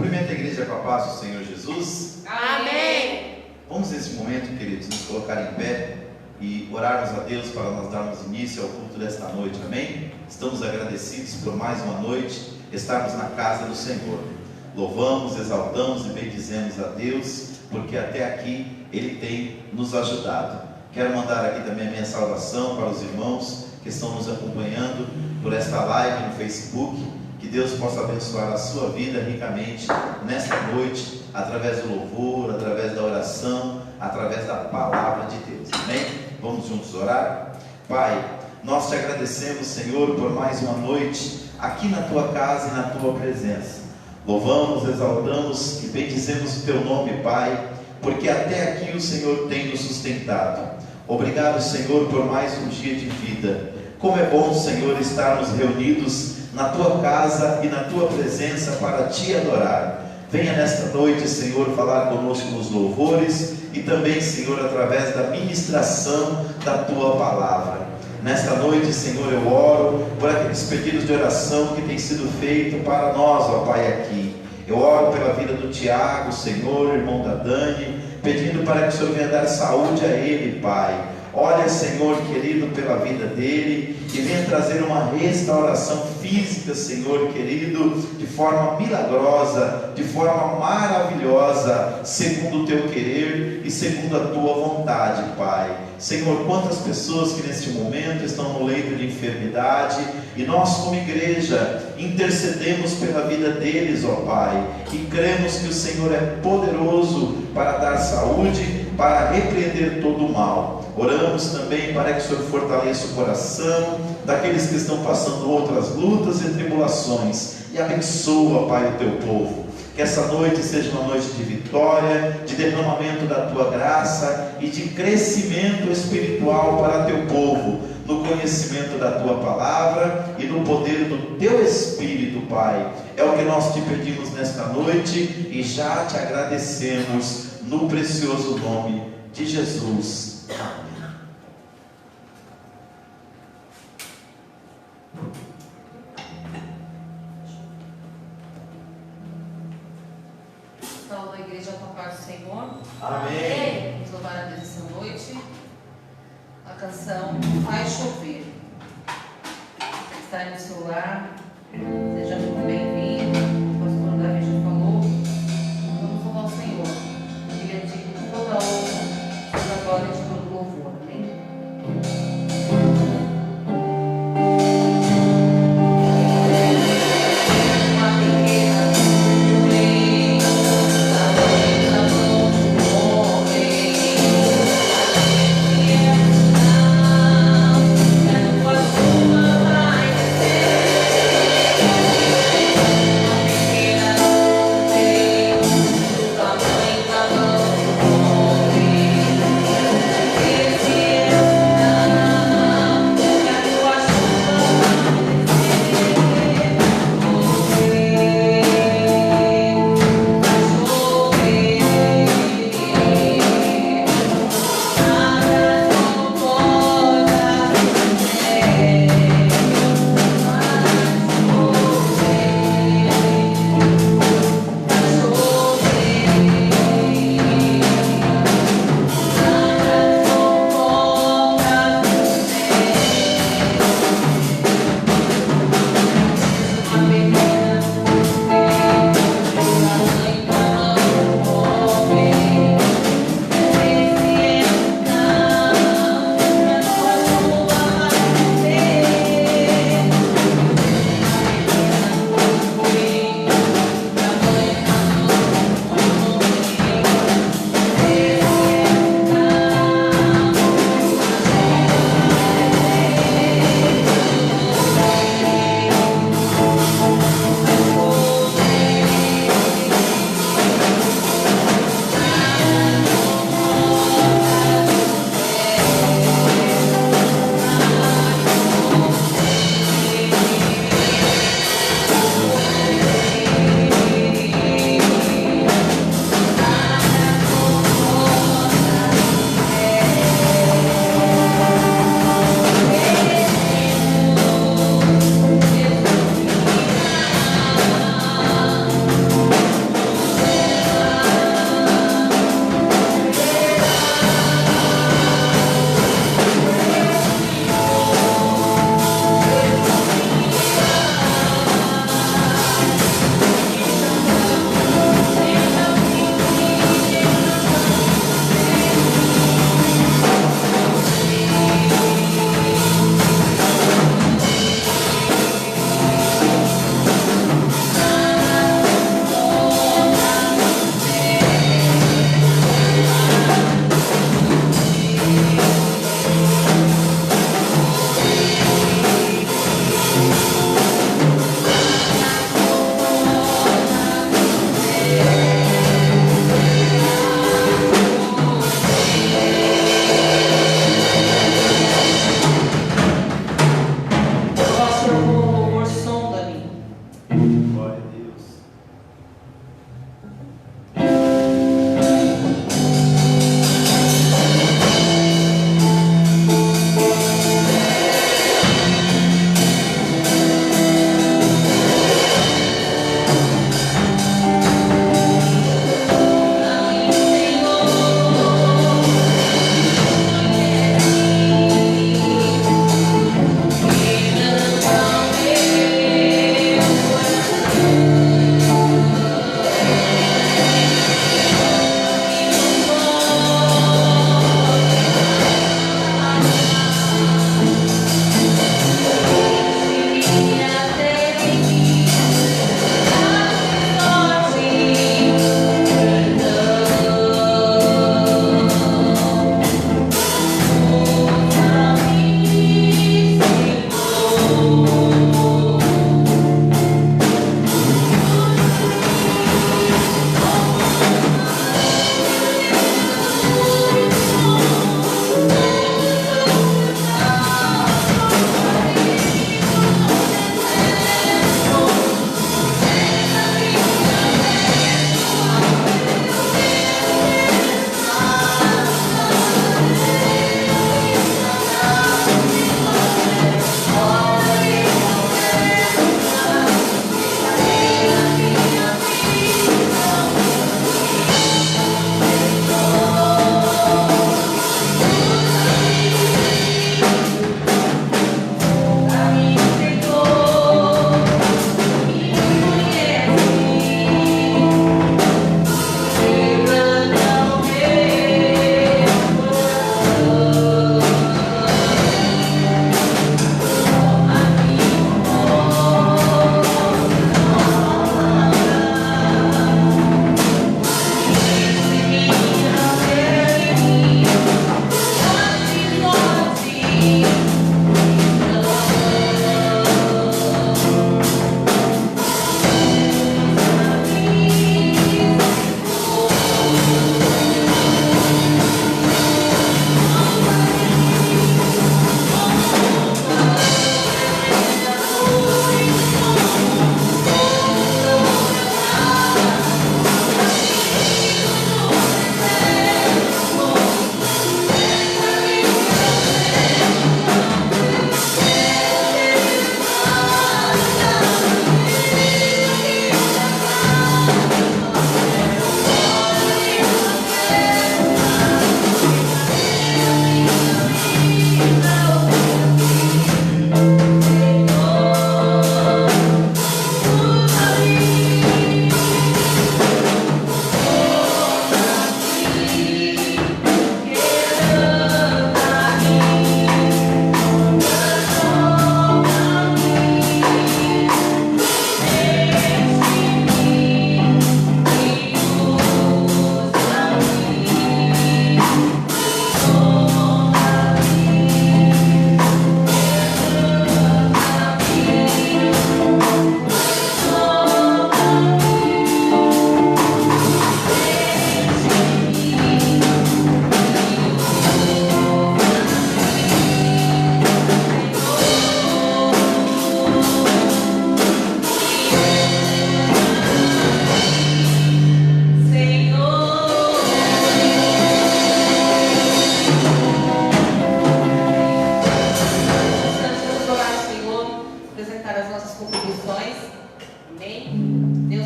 Cumprimento a igreja com a paz do Senhor Jesus. Amém. Vamos nesse momento, queridos, nos colocar em pé e orarmos a Deus para nós darmos início ao culto desta noite, amém? Estamos agradecidos por mais uma noite estarmos na casa do Senhor. Louvamos, exaltamos e bendizemos a Deus, porque até aqui Ele tem nos ajudado. Quero mandar aqui também a minha saudação para os irmãos que estão nos acompanhando por esta live no Facebook. Que Deus possa abençoar a sua vida ricamente nesta noite, através do louvor, através da oração, através da palavra de Deus, amém? Vamos juntos orar? Pai, nós te agradecemos, Senhor, por mais uma noite aqui na tua casa e na tua presença. Louvamos, exaltamos e bendizemos o teu nome, Pai, porque até aqui o Senhor tem nos sustentado. Obrigado, Senhor, por mais um dia de vida. Como é bom, Senhor, estarmos reunidos na tua casa e na tua presença para te adorar. Venha nesta noite, Senhor, falar conosco nos louvores e também, Senhor, através da ministração da tua palavra. Nesta noite, Senhor, eu oro por aqueles pedidos de oração que têm sido feitos para nós, ó Pai, aqui. Eu oro pela vida do Tiago, Senhor, irmão da Dani, pedindo para que o Senhor venha dar saúde a ele, Pai. Olha, Senhor querido, pela vida dele e venha trazer uma restauração física, Senhor querido, de forma milagrosa, de forma maravilhosa, segundo o teu querer e segundo a tua vontade, Pai. Senhor, quantas pessoas que neste momento estão no leito de enfermidade e nós como igreja intercedemos pela vida deles, ó Pai, e cremos que o Senhor é poderoso para dar saúde, para repreender todo o mal. Oramos também para que o Senhor fortaleça o coração daqueles que estão passando outras lutas e tribulações e abençoa, Pai, o teu povo. Que essa noite seja uma noite de vitória, de derramamento da tua graça e de crescimento espiritual para teu povo, no conhecimento da tua palavra e no poder do teu Espírito, Pai. É o que nós te pedimos nesta noite e já te agradecemos no precioso nome de Jesus. Amém. Salve a igreja com a paz do Senhor. Amém. Vamos louvar a Deus essa noite. A canção Faz Chover. Você está aí no celular, seja muito bem-vindo. O pastor Davi já falou. Vamos louvar o Senhor. Ele é digno de toda honra, toda glória e de todo louvor. Amém? Thank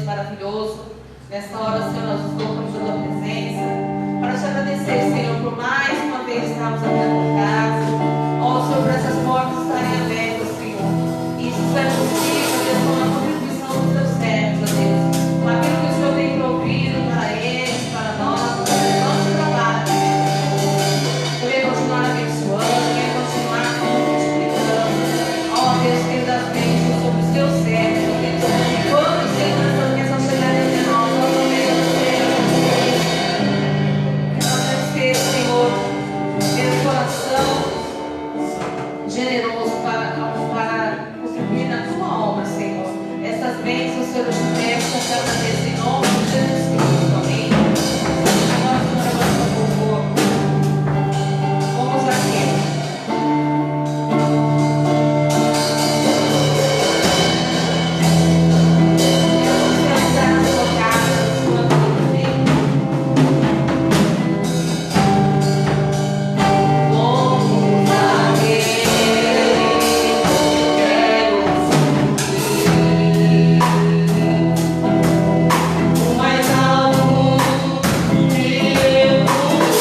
Deus maravilhoso. Nesta hora, Senhor, nós nos colocamos na tua presença para te agradecer, Senhor, por mais uma vez estarmos aqui na tua casa. Ó, Senhor, por essas portas estarem abertas, Senhor. E isso é possível, Deus, com a contribuição dos teus servos, ó Deus. Com aquilo que o Senhor tem provido para eles, para nós, para o nosso trabalho. Eu quero continuar abençoando, eu quero continuar multiplicando. Ó Deus, quero dar bênçãos sobre os teus servos, ó Deus. E quando, Senhor, essa bênção chegar entre nós, nós podemos ser. Quero agradecer, Senhor, pelo coração generoso para contribuir na tua obra, Senhor. Essas bênçãos, Senhor, eu te peço, eu te agradeço em nome de Jesus Cristo. Amém. Agora, Senhor, agora, por favor. Vamos aqui. Eu vou entrar na sua casa, na sua vida. Vamos aqui. O mais alto que eu puder, só pra te ver, amar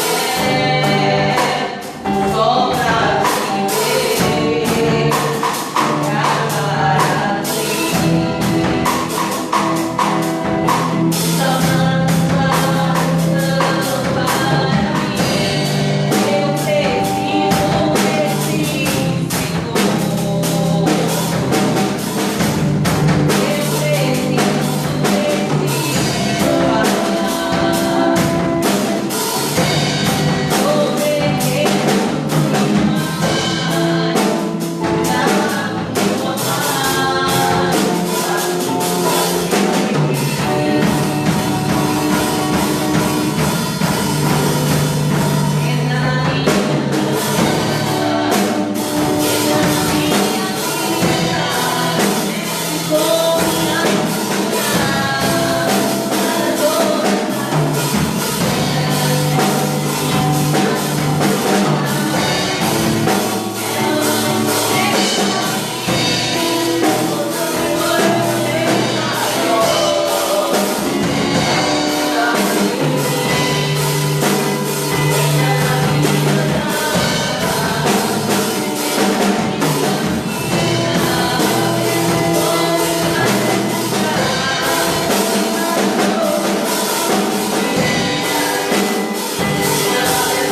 assim. Eu preciso de ti,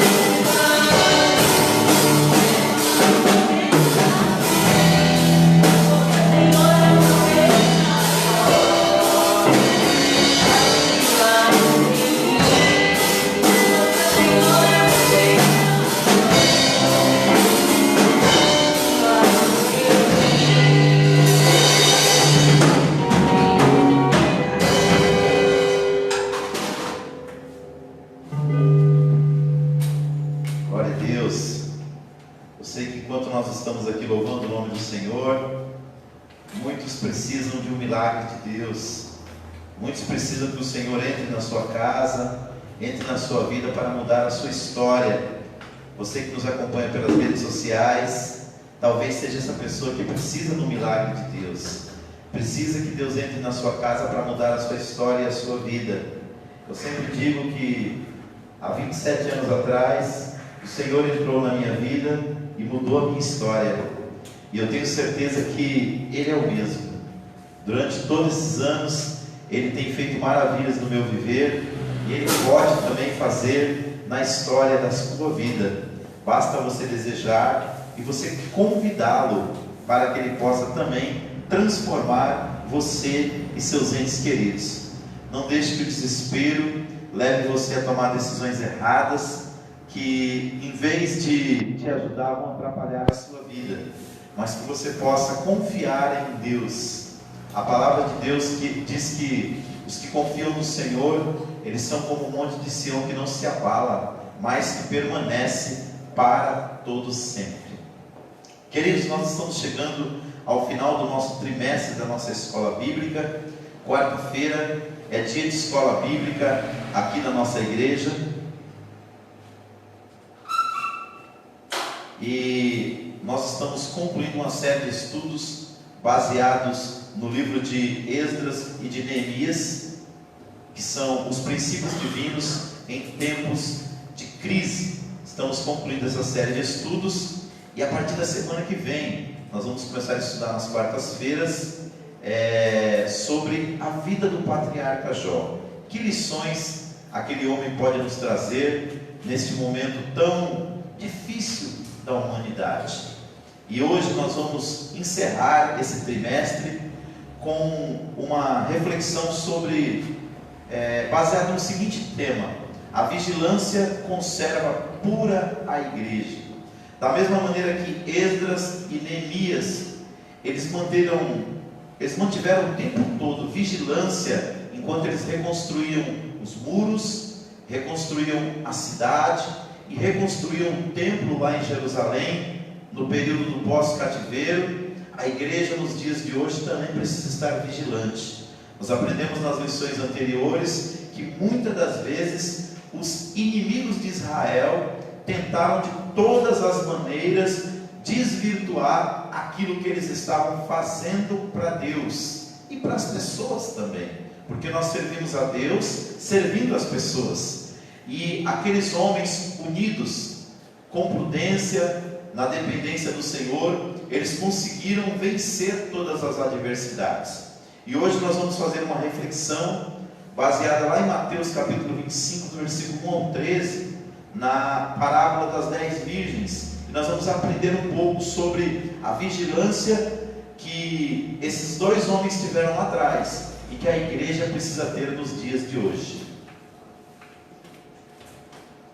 Senhor. Glória a Deus. Eu sei que enquanto nós estamos aqui louvando o nome do Senhor, muitos precisam de um milagre de Deus. Muitos precisam que o Senhor entre na sua casa, entre na sua vida para mudar a sua história. Você que nos acompanha pelas redes sociais, talvez seja essa pessoa que precisa do milagre de Deus. Precisa que Deus entre na sua casa para mudar a sua história e a sua vida. Eu sempre digo que há 27 anos atrás, o Senhor entrou na minha vida e mudou a minha história. E eu tenho certeza que Ele é o mesmo. Durante todos esses anos, Ele tem feito maravilhas no meu viver. E Ele pode também fazer na história da sua vida. Basta você desejar e você convidá-lo para que Ele possa também transformar você e seus entes queridos. Não deixe que o desespero leve você a tomar decisões erradas, que em vez de te ajudar, vão atrapalhar a sua vida, mas que você possa confiar em Deus. A palavra de Deus que diz que os que confiam no Senhor, eles são como um monte de Sião que não se abala, mas que permanece para todos sempre. Queridos, nós estamos chegando ao final do nosso trimestre da nossa escola bíblica. Quarta-feira é dia de escola bíblica aqui na nossa igreja. E nós estamos concluindo uma série de estudos baseados no livro de Esdras e de Neemias, que são os princípios divinos em tempos de crise. Estamos concluindo essa série de estudos e a partir da semana que vem nós vamos começar a estudar nas quartas-feiras sobre a vida do patriarca Jó. Que lições aquele homem pode nos trazer neste momento tão difícil da humanidade? E hoje nós vamos encerrar esse trimestre com uma reflexão sobre, baseado no seguinte tema: a vigilância conserva pura a igreja. Da mesma maneira que Esdras e Neemias, eles mantiveram o tempo todo vigilância, enquanto eles reconstruíam os muros, reconstruíam a cidade e reconstruíam o templo lá em Jerusalém, no período do pós-cativeiro. A igreja nos dias de hoje também precisa estar vigilante. Nós aprendemos nas lições anteriores que muitas das vezes os inimigos de Israel tentaram de todas as maneiras desvirtuar aquilo que eles estavam fazendo para Deus e para as pessoas também, porque nós servimos a Deus servindo as pessoas. E aqueles homens unidos com prudência, na dependência do Senhor, eles conseguiram vencer todas as adversidades. E hoje nós vamos fazer uma reflexão baseada lá em Mateus capítulo 25, do versículo 1 ao 13, na parábola das 10 virgens. E nós vamos aprender um pouco sobre a vigilância que esses dois homens tiveram lá atrás e que a igreja precisa ter nos dias de hoje.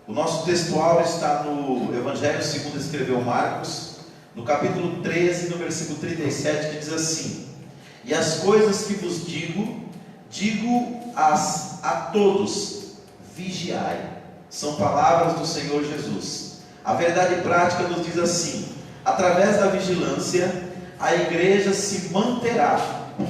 O nosso textual está no Evangelho segundo escreveu Marcos, no capítulo 13, no versículo 37, que diz assim: e as coisas que vos digo-as a todos, vigiai. São palavras do Senhor Jesus. A verdade prática nos diz assim: através da vigilância, a igreja se manterá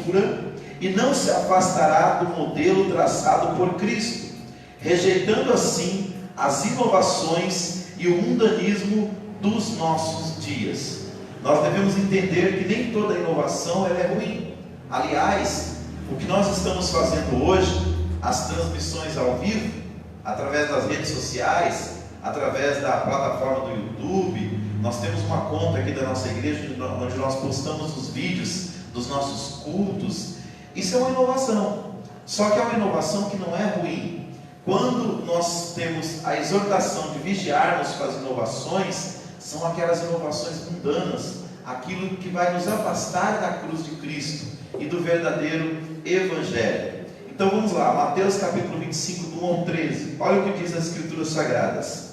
pura e não se afastará do modelo traçado por Cristo, rejeitando assim as inovações e o mundanismo dos nossos dias. Nós devemos entender que nem toda inovação ela é ruim. Aliás, o que nós estamos fazendo hoje, as transmissões ao vivo, através das redes sociais, através da plataforma do YouTube, nós temos uma conta aqui da nossa igreja, onde nós postamos os vídeos dos nossos cultos. Isso é uma inovação, só que é uma inovação que não é ruim. Quando nós temos a exortação de vigiarmos com as inovações, são aquelas inovações mundanas, aquilo que vai nos afastar da cruz de Cristo e do verdadeiro Evangelho. Então vamos lá, Mateus capítulo 25, do 1 ao 13. Olha o que diz as Escrituras Sagradas: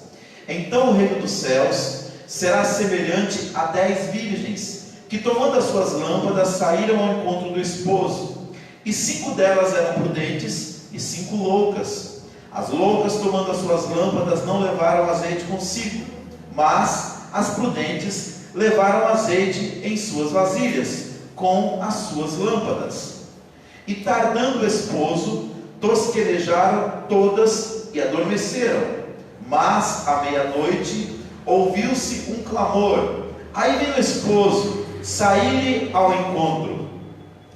então o reino dos céus será semelhante a 10 virgens, que tomando as suas lâmpadas saíram ao encontro do esposo. E 5 delas eram prudentes e 5 loucas. As loucas, tomando as suas lâmpadas, não levaram azeite consigo, mas as prudentes levaram azeite em suas vasilhas, com as suas lâmpadas. E tardando o esposo, tosquerejaram todas e adormeceram. Mas à meia-noite ouviu-se um clamor: aí vem o esposo, saí-lhe ao encontro.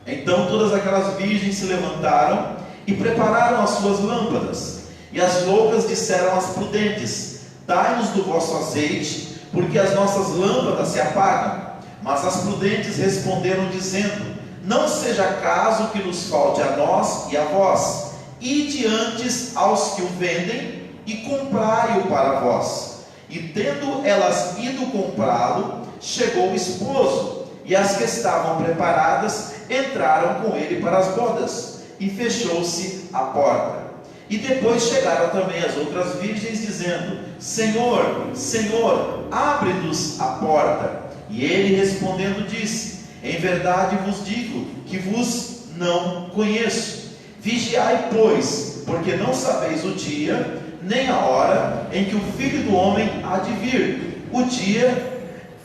Então todas aquelas virgens se levantaram e prepararam as suas lâmpadas. E as loucas disseram às prudentes: dai-nos do vosso azeite, porque as nossas lâmpadas se apagam. Mas as prudentes responderam dizendo: não seja caso que nos falte a nós e a vós, ide antes aos que o vendem e comprai-o para vós. E tendo elas ido comprá-lo, chegou o esposo, e as que estavam preparadas entraram com ele para as bodas, e fechou-se a porta. E depois chegaram também as outras virgens, dizendo: Senhor, Senhor, abre-nos a porta. E ele respondendo disse: em verdade vos digo que vos não conheço. Vigiai, pois, porque não sabeis o dia, nem a hora em que o Filho do Homem há de vir. O dia,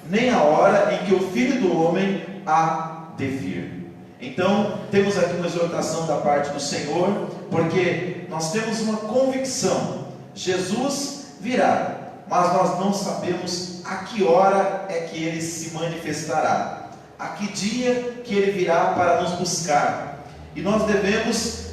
nem a hora em que o Filho do Homem há de vir. Então, temos aqui uma exortação da parte do Senhor, porque nós temos uma convicção: Jesus virá, mas nós não sabemos a que hora é que Ele se manifestará. a que dia que Ele virá para nos buscar. E nós devemos,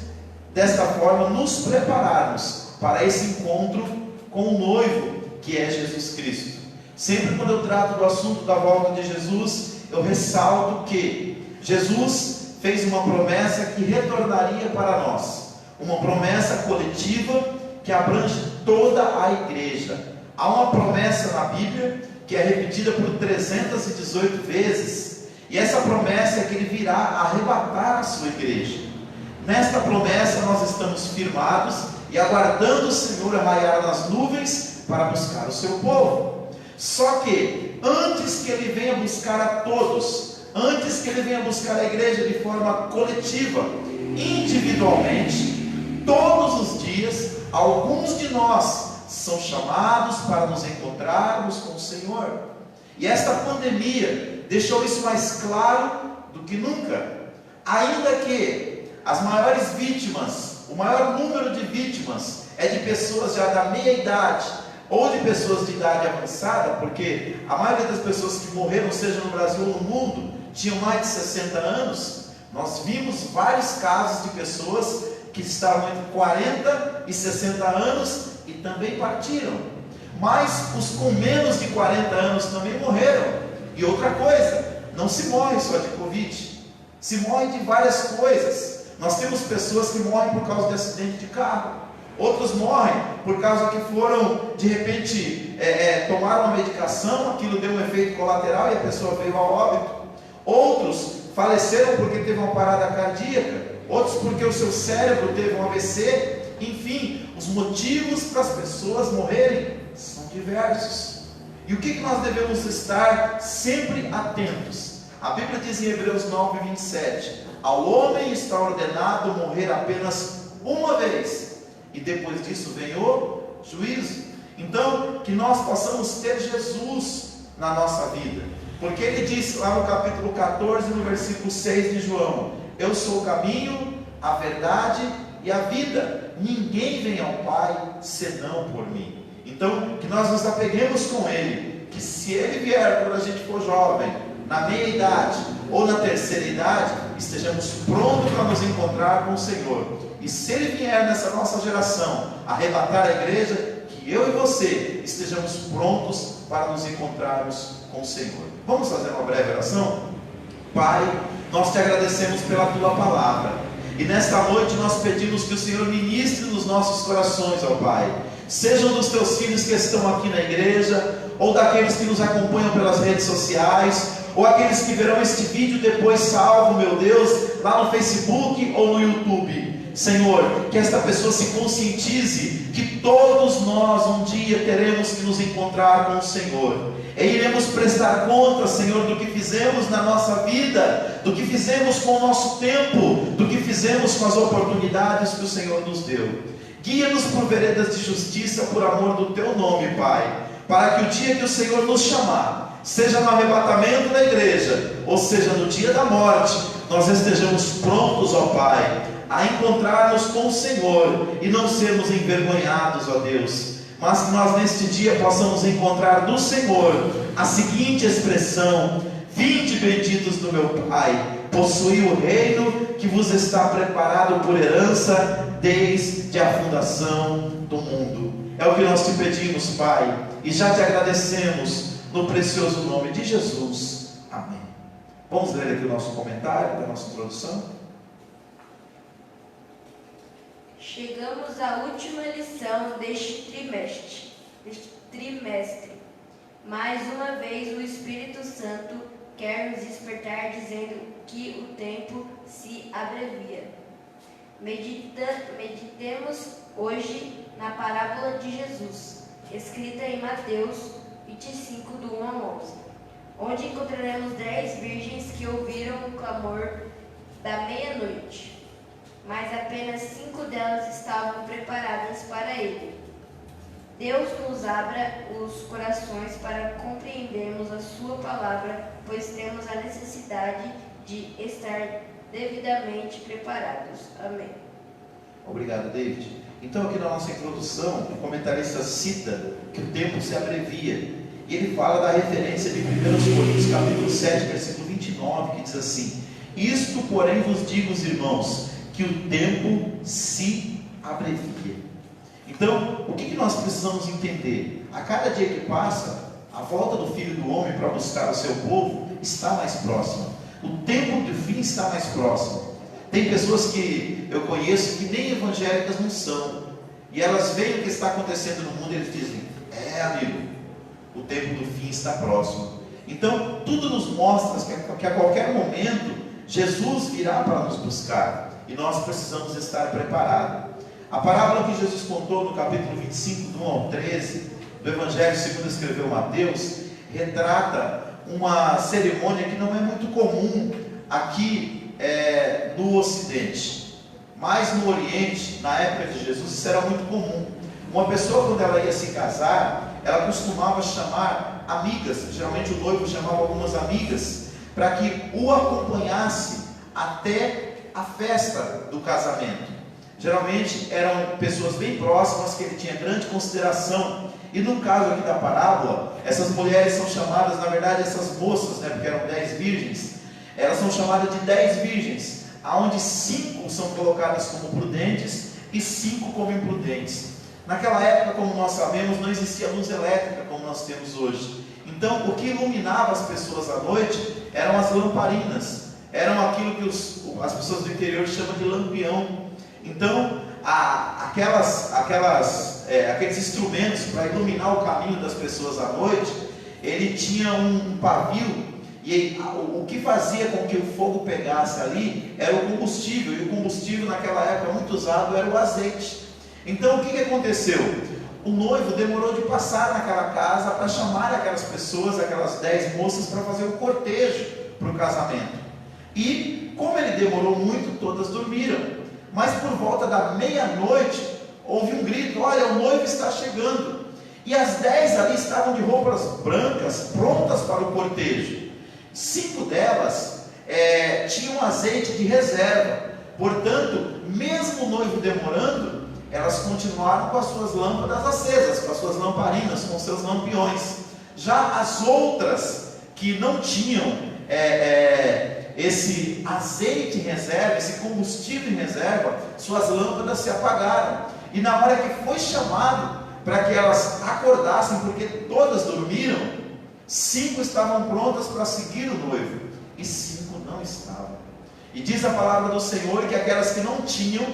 desta forma, nos prepararmos para esse encontro com o noivo, que é Jesus Cristo. Sempre quando eu trato do assunto da volta de Jesus, eu ressalto que Jesus fez uma promessa que retornaria para nós, uma promessa coletiva que abrange toda a igreja. Há uma promessa na Bíblia que é repetida por 318 vezes, e essa promessa é que Ele virá arrebatar a sua igreja. Nesta promessa nós estamos firmados e aguardando o Senhor arraiar nas nuvens para buscar o seu povo. Só que antes que Ele venha buscar a todos, antes que Ele venha buscar a igreja de forma coletiva, individualmente, todos os dias, alguns de nós são chamados para nos encontrarmos com o Senhor. E esta pandemia deixou isso mais claro do que nunca. Ainda que as maiores vítimas, o maior número de vítimas é de pessoas já da meia idade ou de pessoas de idade avançada, porque a maioria das pessoas que morreram, seja no Brasil ou no mundo, tinham mais de 60 anos. Nós vimos vários casos de pessoas que estavam entre 40 e 60 anos e também partiram. Mas os com menos de 40 anos também morreram. E outra coisa, não se morre só de Covid, se morre de várias coisas. Nós temos pessoas que morrem por causa de acidente de carro, outros morrem por causa que foram, de repente, tomaram uma medicação, aquilo deu um efeito colateral e a pessoa veio ao óbito. Outros faleceram porque teve uma parada cardíaca, outros porque o seu cérebro teve um AVC. Enfim, os motivos para as pessoas morrerem são diversos. E o que nós devemos estar sempre atentos? A Bíblia diz em Hebreus 9:27: ao homem está ordenado morrer apenas uma vez, e depois disso vem o juízo. Então, que nós possamos ter Jesus na nossa vida, porque Ele disse lá no capítulo 14, no versículo 6 de João: eu sou o caminho, a verdade e a vida, ninguém vem ao Pai senão por mim. Então, que nós nos apeguemos com Ele, que se Ele vier quando a gente for jovem, na meia idade ou na terceira idade, estejamos prontos para nos encontrar com o Senhor. E se Ele vier nessa nossa geração arrebatar a igreja, que eu e você estejamos prontos para nos encontrarmos com o Senhor. Vamos fazer uma breve oração? Pai, nós te agradecemos pela Tua palavra, e nesta noite nós pedimos que o Senhor ministre nos nossos corações, ó Pai, sejam dos Teus filhos que estão aqui na igreja, ou daqueles que nos acompanham pelas redes sociais, ou aqueles que verão este vídeo depois salvo, meu Deus, lá no Facebook ou no YouTube. Senhor, que esta pessoa se conscientize que todos nós um dia teremos que nos encontrar com o Senhor, e iremos prestar conta, Senhor, do que fizemos na nossa vida, do que fizemos com o nosso tempo, do que fizemos com as oportunidades que o Senhor nos deu. Guia-nos por veredas de justiça, por amor do Teu nome, Pai, para que o dia que o Senhor nos chamar, seja no arrebatamento da igreja, ou seja no dia da morte, nós estejamos prontos, ó Pai, a encontrar-nos com o Senhor e não sermos envergonhados, ó Deus, mas que nós neste dia possamos encontrar do Senhor a seguinte expressão: vinde benditos do meu Pai, possuí o reino que vos está preparado por herança desde a fundação do mundo. É o que nós te pedimos, Pai, e já te agradecemos no precioso nome de Jesus. Amém. Vamos ler aqui o nosso comentário da nossa introdução. Chegamos à última lição deste trimestre. Mais uma vez o Espírito Santo quer nos despertar dizendo que o tempo se abrevia. Meditemos hoje na parábola de Jesus, escrita em Mateus 25, do 1 ao 11, onde encontraremos 10 virgens que ouviram o clamor da meia-noite, mas apenas 5 delas estavam preparadas para ele. Deus nos abra os corações para compreendermos a sua palavra, pois temos a necessidade de estar devidamente preparados. Amém. Obrigado, David. Então, aqui na nossa introdução, o comentarista cita que o tempo se abrevia. E ele fala da referência de 1 Coríntios capítulo 7, versículo 29, que diz assim: isto, porém, vos digo, irmãos, que o tempo se abrevia. Então, o que nós precisamos entender? A cada dia que passa, a volta do Filho do Homem para buscar o seu povo está mais próxima. O tempo do fim está mais próximo. Tem pessoas que eu conheço que nem evangélicas não são, e elas veem o que está acontecendo no mundo e eles dizem: amigo, o tempo do fim está próximo. Então, tudo nos mostra que a qualquer momento Jesus virá para nos buscar, e nós precisamos estar preparados. A parábola que Jesus contou no capítulo 25, do 1 ao 13, do Evangelho segundo escreveu Mateus, retrata uma cerimônia que não é muito comum aqui no Ocidente, mas no Oriente, na época de Jesus, isso era muito comum. Uma pessoa, quando ela ia se casar, ela costumava chamar amigas, geralmente o noivo chamava algumas amigas, para que o acompanhasse até a festa do casamento. Geralmente eram pessoas bem próximas, que ele tinha grande consideração. E no caso aqui da parábola, essas mulheres são chamadas, na verdade essas moças, porque eram 10 virgens, elas são chamadas de 10 virgens, onde 5 são colocadas como prudentes e 5 como imprudentes. Naquela época, como nós sabemos, não existia luz elétrica como nós temos hoje. Então, o que iluminava as pessoas à noite eram as lamparinas, eram aquilo que as pessoas do interior chamam de lampião. Então, aqueles instrumentos para iluminar o caminho das pessoas à noite, ele tinha um pavio, e o que fazia com que o fogo pegasse ali era o combustível, e o combustível naquela época muito usado era o azeite. Então, o que aconteceu? O noivo demorou de passar naquela casa para chamar aquelas pessoas, aquelas 10 moças, para fazer o cortejo para o casamento. E como ele demorou muito, todas dormiram. Mas por volta da meia-noite, houve um grito: olha, o noivo está chegando. E as 10 ali estavam de roupas brancas, prontas para o cortejo. 5 delas tinham azeite de reserva. Portanto, mesmo o noivo demorando, elas continuaram com as suas lâmpadas acesas, com as suas lamparinas, com seus lampiões. Já as outras que não tinham esse azeite em reserva, esse combustível em reserva, suas lâmpadas se apagaram. E na hora que foi chamado para que elas acordassem, porque todas dormiram, 5 estavam prontas para seguir o noivo e 5 não estavam. E diz a palavra do Senhor que aquelas que não tinham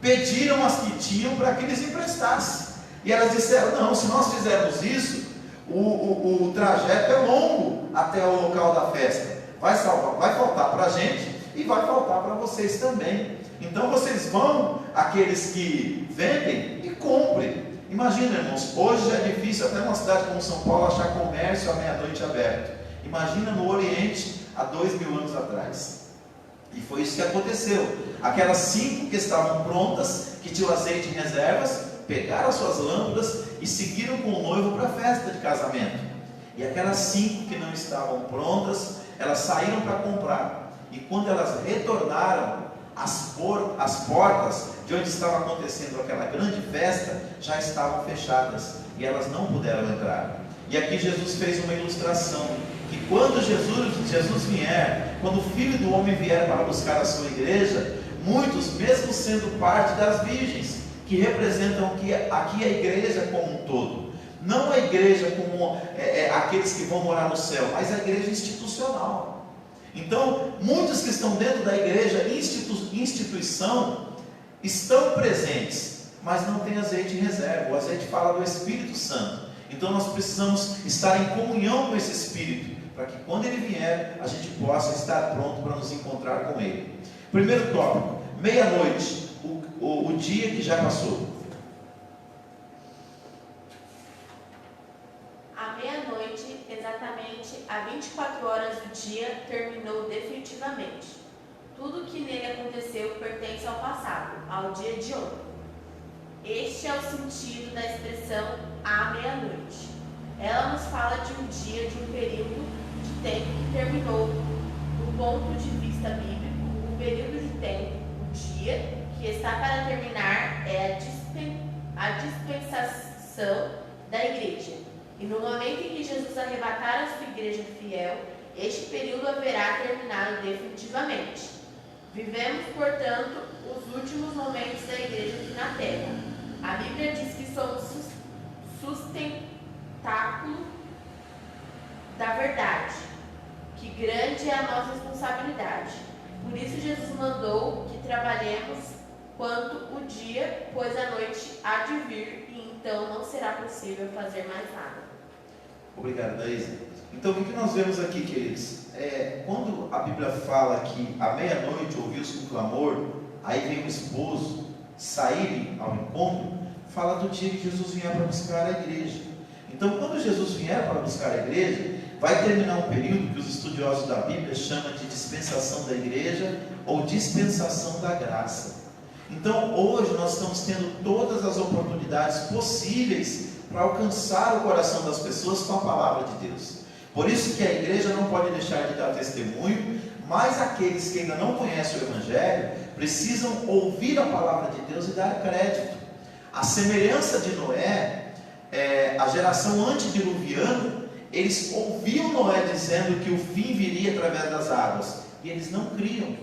pediram as que tinham para que lhes emprestassem. E elas disseram: não, se nós fizermos isso, o trajeto é longo até o local da festa. Vai faltar para a gente e vai faltar para vocês também. Então vocês vão, aqueles que vendem, e comprem. Imagina, irmãos, hoje já é difícil até uma cidade como São Paulo achar comércio à meia-noite aberto. Imagina no Oriente há 2000 anos atrás. E foi isso que aconteceu. Aquelas 5 que estavam prontas, que tinham azeite em reservas, pegaram as suas lâmpadas e seguiram com o noivo para a festa de casamento. E aquelas 5 que não estavam prontas, elas saíram para comprar. E quando elas retornaram, as portas de onde estava acontecendo aquela grande festa já estavam fechadas e elas não puderam entrar. E aqui Jesus fez uma ilustração, que quando Jesus vier, quando o Filho do Homem vier para buscar a sua igreja, muitos, mesmo sendo parte das virgens, que representam aqui a igreja como um todo, não a igreja como aqueles que vão morar no céu, mas a igreja institucional. Então, muitos que estão dentro da igreja, instituição, estão presentes, mas não tem azeite em reserva. O azeite fala do Espírito Santo. Então nós precisamos estar em comunhão com esse Espírito, para que quando Ele vier, a gente possa estar pronto para nos encontrar com Ele. Primeiro tópico: meia-noite, o dia que já passou. À meia-noite, exatamente a 24 horas do dia, terminou definitivamente. Tudo que nele aconteceu pertence ao passado, ao dia de ontem. Este é o sentido da expressão à meia-noite. Ela nos fala de um dia, de um período de tempo que terminou. Do ponto de vista bíblico, o período de tempo, o dia, que está para terminar é a dispensação da igreja. E no momento em que Jesus arrebatar a sua igreja fiel, este período haverá terminado definitivamente. Vivemos, portanto, os últimos momentos da igreja aqui na terra. A Bíblia diz que somos sustentáculo da verdade, que grande é a nossa responsabilidade. Por isso Jesus mandou que trabalhemos quanto o dia, pois a noite há de vir, e então não será possível fazer mais nada. Obrigado, Daísa. Então, o que nós vemos aqui, queridos? Quando a Bíblia fala que à meia-noite ouviu-se um clamor, aí vem o esposo sair ao encontro, fala do dia que Jesus vier para buscar a igreja. Então, quando Jesus vier para buscar a igreja, vai terminar um período que os estudiosos da Bíblia chamam de dispensação da igreja ou dispensação da graça. Então, hoje nós estamos tendo todas as oportunidades possíveis para alcançar o coração das pessoas com a palavra de Deus. Por isso que a igreja não pode deixar de dar testemunho, mas aqueles que ainda não conhecem o Evangelho precisam ouvir a palavra de Deus e dar crédito. A semelhança de Noé, a geração antediluviana, eles ouviam Noé dizendo que o fim viria através das águas, e eles não criam.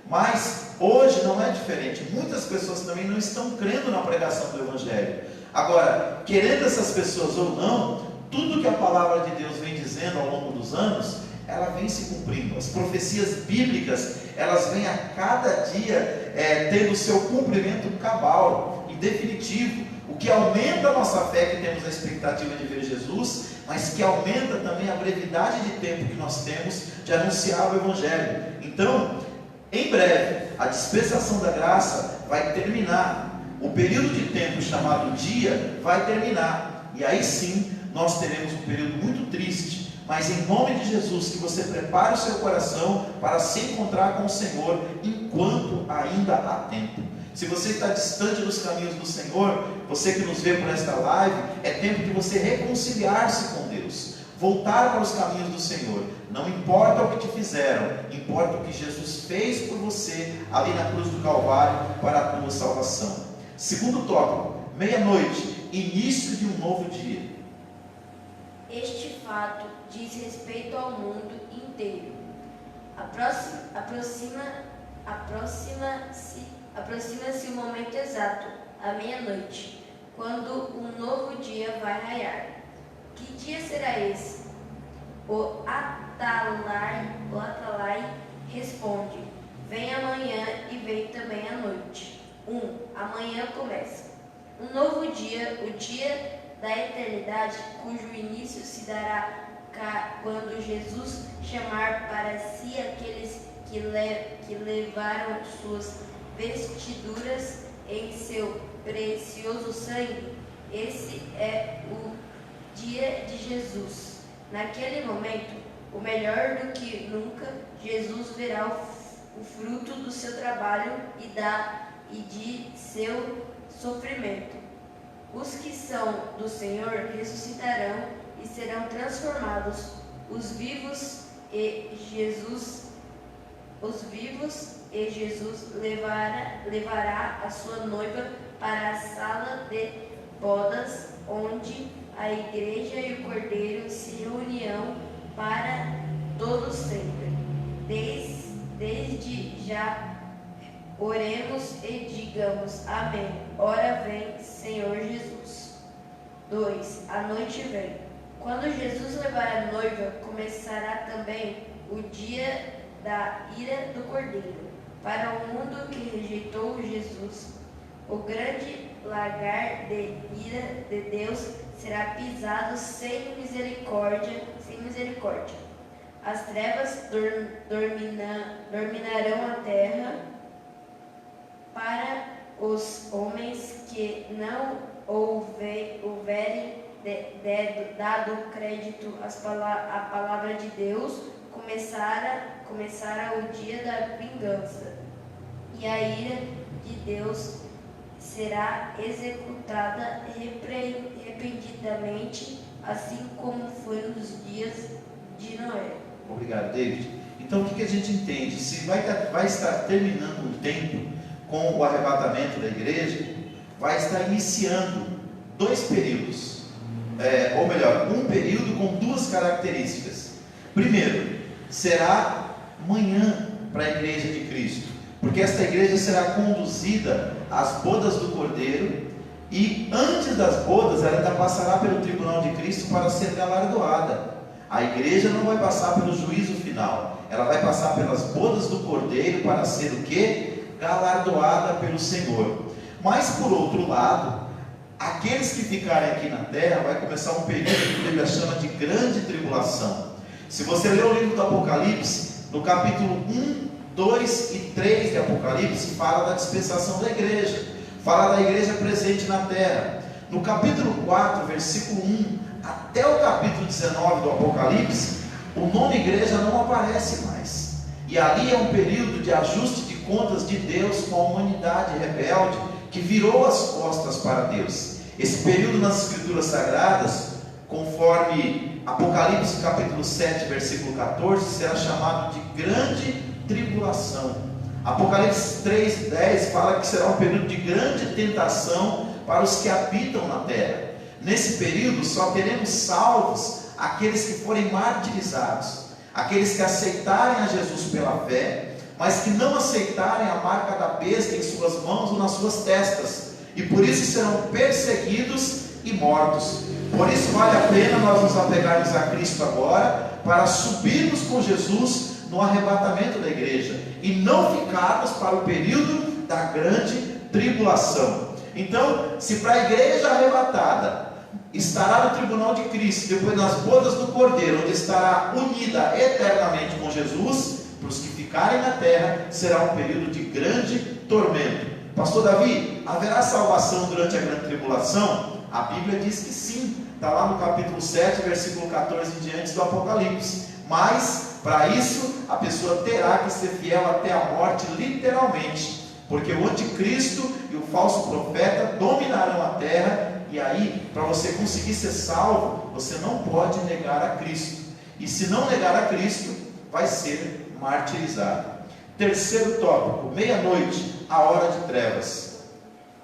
Mas hoje não é diferente. Muitas pessoas também não estão crendo na pregação do Evangelho. Agora, querendo essas pessoas ou não, tudo que a palavra de Deus vem dizendo ao longo dos anos, ela vem se cumprindo. As profecias bíblicas, elas vêm a cada dia tendo o seu cumprimento cabal e definitivo, o que aumenta a nossa fé, que temos a expectativa de ver Jesus, mas que aumenta também a brevidade de tempo que nós temos de anunciar o Evangelho. Então, em breve, a dispensação da graça vai terminar. O período de tempo chamado dia vai terminar. E aí sim, nós teremos um período muito triste. Mas em nome de Jesus, que você prepare o seu coração para se encontrar com o Senhor enquanto ainda há tempo. Se você está distante dos caminhos do Senhor, você que nos vê por esta live, é tempo de você reconciliar-se com Deus, voltar para os caminhos do Senhor. Não importa o que te fizeram, importa o que Jesus fez por você ali na cruz do Calvário para a tua salvação. Segundo tópico, meia-noite, início de um novo dia. Este fato diz respeito ao mundo inteiro. Aproxima-se o momento exato, a meia-noite, quando um novo dia vai raiar. Que dia será esse? O atalai responde: vem amanhã e vem também a noite. Amanhã começa. Um novo dia, o dia da eternidade, cujo início se dará quando Jesus chamar para si aqueles que levaram suas vestiduras em seu precioso sangue. Esse é o dia de Jesus. Naquele momento, o melhor do que nunca, Jesus verá o fruto do seu trabalho e de seu sofrimento. Os que são do Senhor ressuscitarão e serão transformados. Os vivos e Jesus levará a sua noiva para a sala de bodas, onde a igreja e o cordeiro se reunirão para todo sempre. Desde já oremos e digamos amém. Ora vem, Senhor Jesus. 2. A noite vem. Quando Jesus levar a noiva, começará também o dia da ira do cordeiro. Para o mundo que rejeitou Jesus, o grande lagar de ira de Deus será pisado sem misericórdia. As trevas dominarão a terra. Para os homens que não houverem dado crédito à palavra de Deus, começará o dia da vingança, e a ira de Deus será executada repentinamente, assim como foi nos dias de Noé. Obrigado, David. Então, o que a gente entende? Se vai estar terminando um tempo com o arrebatamento da igreja, vai estar iniciando dois períodos. um período com duas características. Primeiro, será manhã para a igreja de Cristo, porque esta igreja será conduzida às bodas do Cordeiro, e antes das bodas ela ainda passará pelo tribunal de Cristo para ser galardoada. A igreja não vai passar pelo juízo final, ela vai passar pelas bodas do Cordeiro para ser o quê? Galardoada pelo Senhor. Mas por outro lado, aqueles que ficarem aqui na terra, vai começar um período que a Bíblia chama de grande tribulação. Se você ler o livro do Apocalipse, no capítulo 1, 2 e 3 de Apocalipse, fala da dispensação da igreja, fala da igreja presente na terra. No capítulo 4, versículo 1 até o capítulo 19 do Apocalipse, o nome igreja não aparece mais, e ali é um período de ajuste de contas de Deus com a humanidade rebelde que virou as costas para Deus. Esse período nas Escrituras Sagradas, conforme Apocalipse capítulo 7, versículo 14, será chamado de grande tribulação. Apocalipse 3, 10 fala que será um período de grande tentação para os que habitam na terra. Nesse período só teremos salvos aqueles que forem martirizados, aqueles que aceitarem a Jesus pela fé, mas que não aceitarem a marca da besta em suas mãos ou nas suas testas, e por isso serão perseguidos e mortos. Por isso vale a pena nós nos apegarmos a Cristo agora, para subirmos com Jesus no arrebatamento da igreja, e não ficarmos para o período da grande tribulação. Então, se para a igreja arrebatada estará no tribunal de Cristo, depois nas bodas do Cordeiro, onde estará unida eternamente com Jesus, para os que ficarem na terra, será um período de grande tormento. Pastor Davi, haverá salvação durante a grande tribulação? A Bíblia diz que sim, está lá no capítulo 7, versículo 14 em diante do Apocalipse. Mas, para isso, a pessoa terá que ser fiel até a morte, literalmente, porque o anticristo e o falso profeta dominarão a terra. E aí, para você conseguir ser salvo, você não pode negar a Cristo, e se não negar a Cristo, vai ser martirizado. Terceiro tópico, meia-noite, a hora de trevas.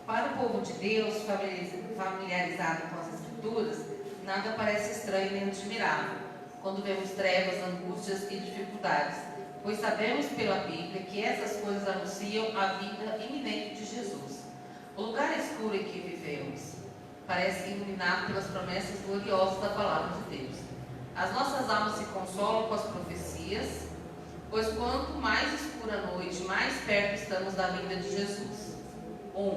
Para o povo de Deus, familiarizado com as Escrituras, nada parece estranho nem admirável quando vemos trevas, angústias e dificuldades, pois sabemos pela Bíblia que essas coisas anunciam a vinda iminente de Jesus. O lugar escuro em que vivemos parece iluminado pelas promessas gloriosas da palavra de Deus. As nossas almas se consolam com as profecias, pois quanto mais escura a noite, mais perto estamos da vinda de Jesus. 1.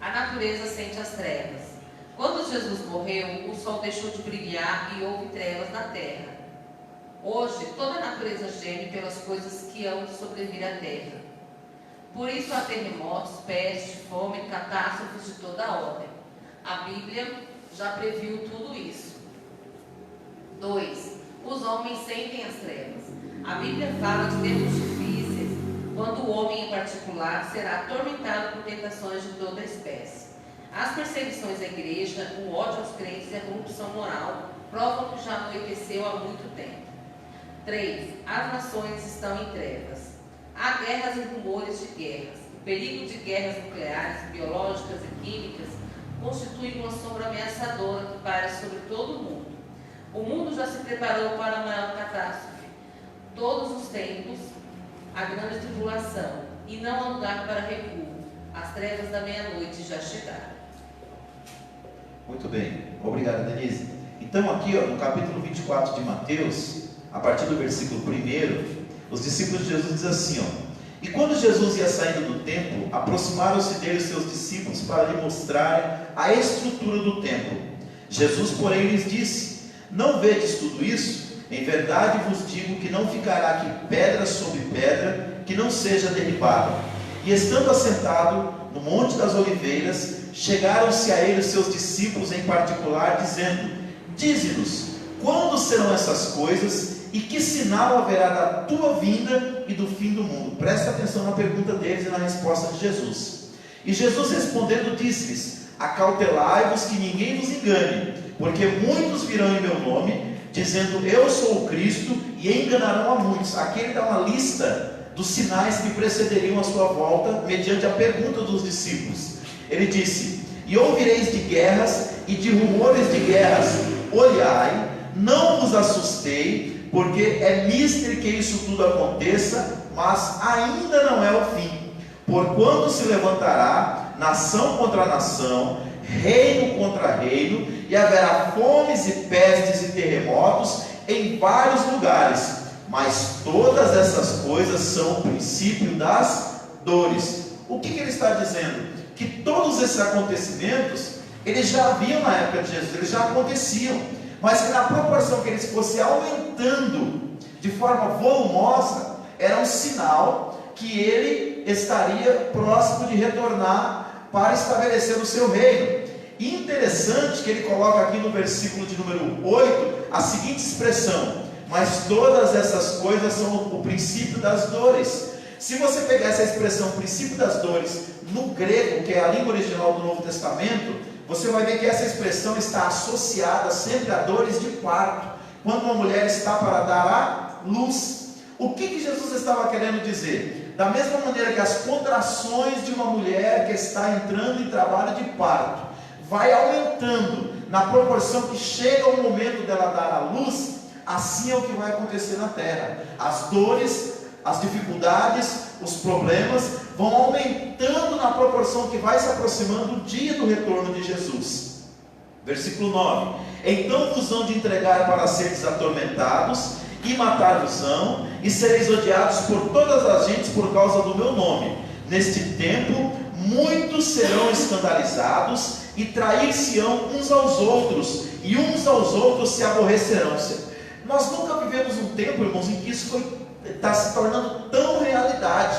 A natureza sente as trevas. Quando Jesus morreu, o sol deixou de brilhar e houve trevas na terra. Hoje, toda a natureza geme pelas coisas que hão de sobrevir à terra. Por isso há terremotos, peste, fome, catástrofes de toda a ordem. A Bíblia já previu tudo isso. 2. Os homens sentem as trevas. A Bíblia fala de tempos difíceis, quando o homem em particular será atormentado por tentações de toda espécie. As perseguições à igreja, o ódio aos crentes e a corrupção moral provam que já anoiteceu há muito tempo. 3. As nações estão em trevas. Há guerras e rumores de guerras. O perigo de guerras nucleares, biológicas e químicas constitui uma sombra ameaçadora que paira sobre todo o mundo. O mundo já se preparou para a maior catástrofe. Todos os tempos, a grande tribulação, e não há lugar para recuo. As trevas da meia-noite já chegaram. Muito bem, obrigado, Denise. Então aqui, no capítulo 24 de Mateus, a partir do versículo 1, os discípulos de Jesus dizem assim, E quando Jesus ia saindo do templo, aproximaram-se dele os seus discípulos para lhe mostrarem a estrutura do templo. Jesus, porém, lhes disse, não vedes tudo isso? Em verdade vos digo que não ficará aqui pedra sobre pedra que não seja derribada. E estando assentado no Monte das Oliveiras, chegaram-se a ele os seus discípulos em particular, dizendo, Dize-nos, quando serão essas coisas e que sinal haverá da tua vinda e do fim do mundo? Presta atenção na pergunta deles e na resposta de Jesus. E Jesus respondendo disse-lhes, acautelai-vos que ninguém vos engane, porque muitos virão em meu nome, dizendo eu sou o Cristo, e enganarão a muitos. Aqui ele dá uma lista dos sinais que precederiam a sua volta, mediante a pergunta dos discípulos. Ele disse, E ouvireis de guerras e de rumores de guerras. Olhai, não vos assustei, porque é mister que isso tudo aconteça, mas ainda não é o fim. Porquanto se levantará nação contra nação, reino contra reino, e haverá fomes e pestes e terremotos em vários lugares. Mas todas essas coisas são o princípio das dores. O que ele está dizendo? Que todos esses acontecimentos, eles já haviam na época de Jesus, eles já aconteciam, mas que na proporção que eles fossem aumentando de forma volumosa, era um sinal que ele estaria próximo de retornar para estabelecer o seu reino. E interessante que ele coloca aqui no versículo de número 8, a seguinte expressão: mas todas essas coisas são o princípio das dores. Se você pegar essa expressão princípio das dores no grego, que é a língua original do Novo Testamento, você vai ver que essa expressão está associada sempre a dores de parto, quando uma mulher está para dar à luz. O que Jesus estava querendo dizer? Da mesma maneira que as contrações de uma mulher que está entrando em trabalho de parto vai aumentando na proporção que chega o momento dela dar à luz, assim é o que vai acontecer na terra. As dores, as dificuldades, os problemas vão aumentando na proporção que vai se aproximando o dia do retorno de Jesus. Versículo 9: então vos hão de entregar para seres atormentados, e matar-vos-ão, e sereis odiados por todas as gentes por causa do meu nome. Neste tempo muitos serão escandalizados, e trair-se-ão uns aos outros, e uns aos outros se aborrecerão. Nós nunca vivemos um tempo, irmãos, em que isso está se tornando tão realidade.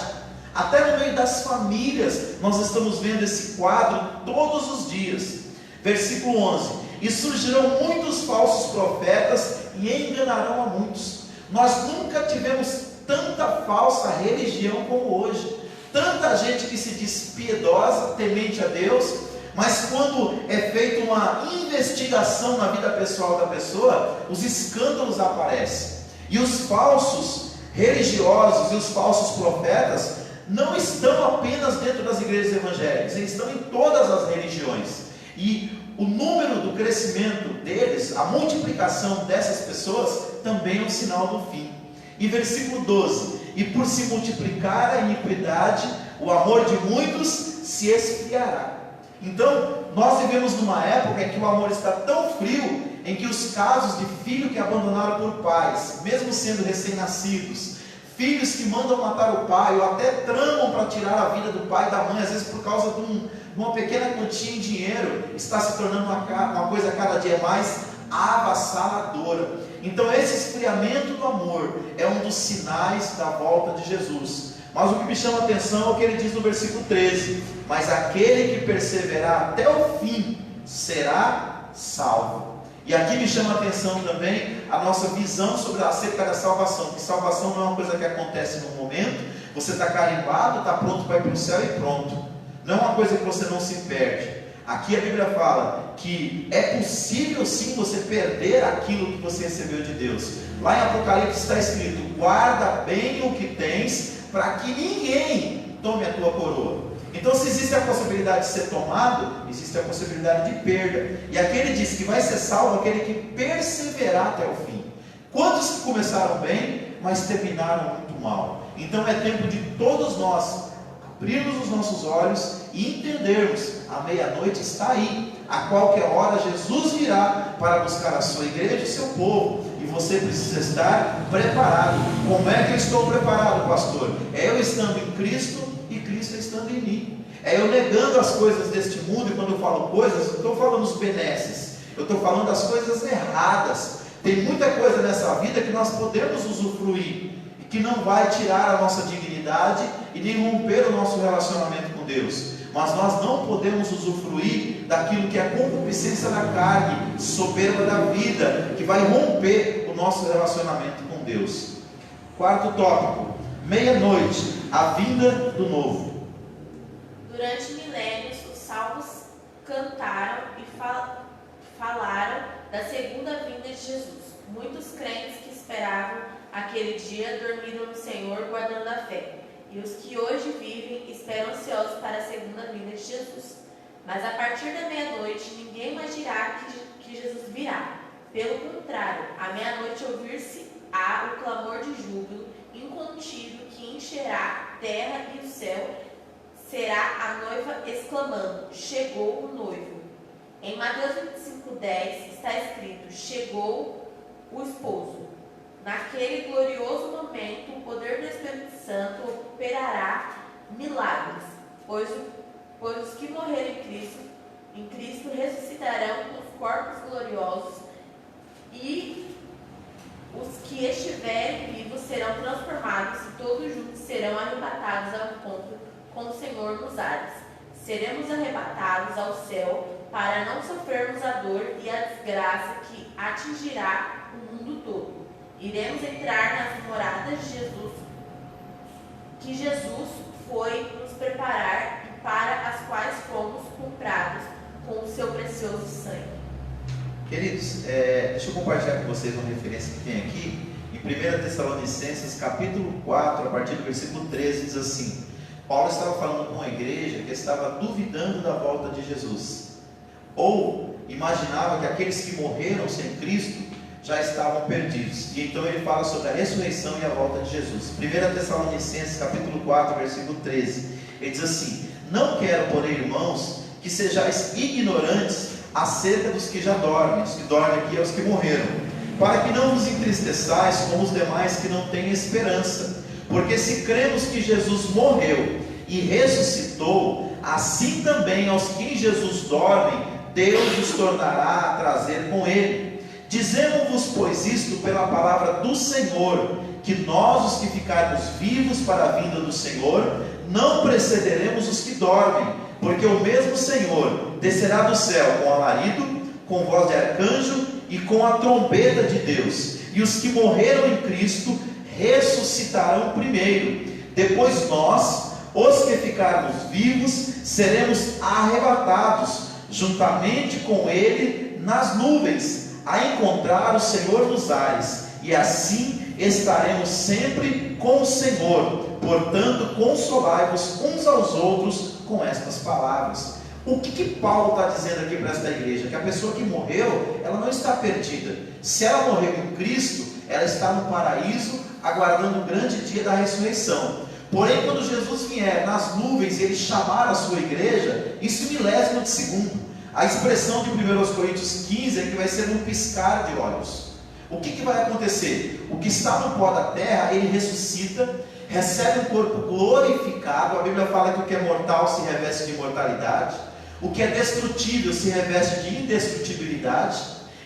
Até no meio das famílias nós estamos vendo esse quadro todos os dias. Versículo 11: e surgirão muitos falsos profetas e enganarão a muitos. Nós nunca tivemos tanta falsa religião como hoje. Tanta gente que se diz piedosa, temente a Deus, mas quando é feita uma investigação na vida pessoal da pessoa, os escândalos aparecem. E os falsos religiosos e os falsos profetas não estão apenas dentro das igrejas evangélicas, eles estão em todas as religiões. E o número do crescimento deles, a multiplicação dessas pessoas, também é um sinal do fim. E versículo 12: e por se multiplicar a iniquidade, o amor de muitos se esfriará. Então, nós vivemos numa época em que o amor está tão frio, em que os casos de filho que abandonaram por pais, mesmo sendo recém-nascidos, filhos que mandam matar o pai, ou até tramam para tirar a vida do pai e da mãe, às vezes por causa de uma pequena quantia em dinheiro, está se tornando uma coisa cada dia mais avassaladora. Então esse esfriamento do amor é um dos sinais da volta de Jesus. Mas o que me chama a atenção é o que ele diz no versículo 13: mas aquele que perseverar até o fim será salvo. E aqui me chama a atenção também a nossa visão acerca da salvação, que salvação não é uma coisa que acontece no momento, você está carimbado, está pronto para ir para o céu e pronto. Não é uma coisa que você não se perde. Aqui a Bíblia fala que é possível sim você perder aquilo que você recebeu de Deus. Lá em Apocalipse está escrito: guarda bem o que tens, para que ninguém tome a tua coroa. Então, se existe a possibilidade de ser tomado, existe a possibilidade de perda. E aqui ele diz que vai ser salvo aquele que perseverar até o fim. Quantos que começaram bem, mas terminaram muito mal? Então é tempo de todos nós abrirmos os nossos olhos e entendermos: a meia-noite está aí, a qualquer hora Jesus virá para buscar a sua igreja e o seu povo, e você precisa estar preparado. Como é que eu estou preparado, pastor? É eu estando em Cristo e Cristo estando em mim. É eu negando as coisas deste mundo, e quando eu falo coisas, eu estou falando os benesses, eu estou falando das coisas erradas. Tem muita coisa nessa vida que nós podemos usufruir, e que não vai tirar a nossa dignidade e nem romper o nosso relacionamento com Deus. Mas nós não podemos usufruir daquilo que é a concupiscência da carne, soberba da vida, que vai romper o nosso relacionamento com Deus. Quarto tópico: meia-noite, a vinda do novo. Durante milênios, os salvos cantaram e falaram da segunda vinda de Jesus. Muitos crentes que esperavam aquele dia dormiram no Senhor, guardando a fé. E os que hoje vivem esperam ansiosos para a segunda vinda de Jesus. Mas a partir da meia-noite ninguém mais dirá que Jesus virá. Pelo contrário, à meia-noite ouvir-se-á o clamor de júbilo incontido que encherá a terra e o céu. Será a noiva exclamando: chegou o noivo. Em Mateus 25:10 está escrito: chegou o esposo. Naquele glorioso momento, o poder do Espírito Santo operará milagres, pois os que morreram em Cristo ressuscitarão com os corpos gloriosos, e os que estiverem vivos serão transformados, e todos juntos serão arrebatados ao encontro com o Senhor nos ares. Seremos arrebatados ao céu para não sofrermos a dor e a desgraça que atingirá o mundo todo. Iremos entrar nas moradas de Jesus, que Jesus foi nos preparar e para as quais fomos comprados com o seu precioso sangue. Queridos, deixa eu compartilhar com vocês uma referência que tem aqui, em 1 Tessalonicenses, capítulo 4, a partir do versículo 13, diz assim: Paulo estava falando com uma igreja que estava duvidando da volta de Jesus, ou imaginava que aqueles que morreram sem Cristo já estavam perdidos, e então ele fala sobre a ressurreição e a volta de Jesus. 1 Tessalonicenses, capítulo 4, versículo 13, ele diz assim: não quero, porém, irmãos, que sejais ignorantes acerca dos que já dormem. Os que dormem aqui é os que morreram, para que não vos entristeçais como os demais que não têm esperança. Porque se cremos que Jesus morreu e ressuscitou, assim também aos que em Jesus dormem, Deus os tornará a trazer com ele. Dizemos-vos, pois, isto pela palavra do Senhor, que nós, os que ficarmos vivos para a vinda do Senhor, não precederemos os que dormem, porque o mesmo Senhor descerá do céu com alarido, com voz de arcanjo e com a trombeta de Deus, e os que morreram em Cristo ressuscitarão primeiro. Depois nós, os que ficarmos vivos, seremos arrebatados juntamente com ele nas nuvens, a encontrar o Senhor nos ares, e assim estaremos sempre com o Senhor. Portanto, consolai-vos uns aos outros com estas palavras. O que Paulo está dizendo aqui para esta igreja? Que a pessoa que morreu, ela não está perdida. Se ela morreu em Cristo, ela está no paraíso, aguardando o grande dia da ressurreição. Porém, quando Jesus vier nas nuvens e ele chamar a sua igreja, isso milésimo de segundo. A expressão de 1 Coríntios 15 é que vai ser um piscar de olhos. O que vai acontecer? O que está no pó da terra, ele ressuscita, recebe um corpo glorificado. A Bíblia fala que o que é mortal se reveste de imortalidade, o que é destrutível se reveste de indestrutibilidade,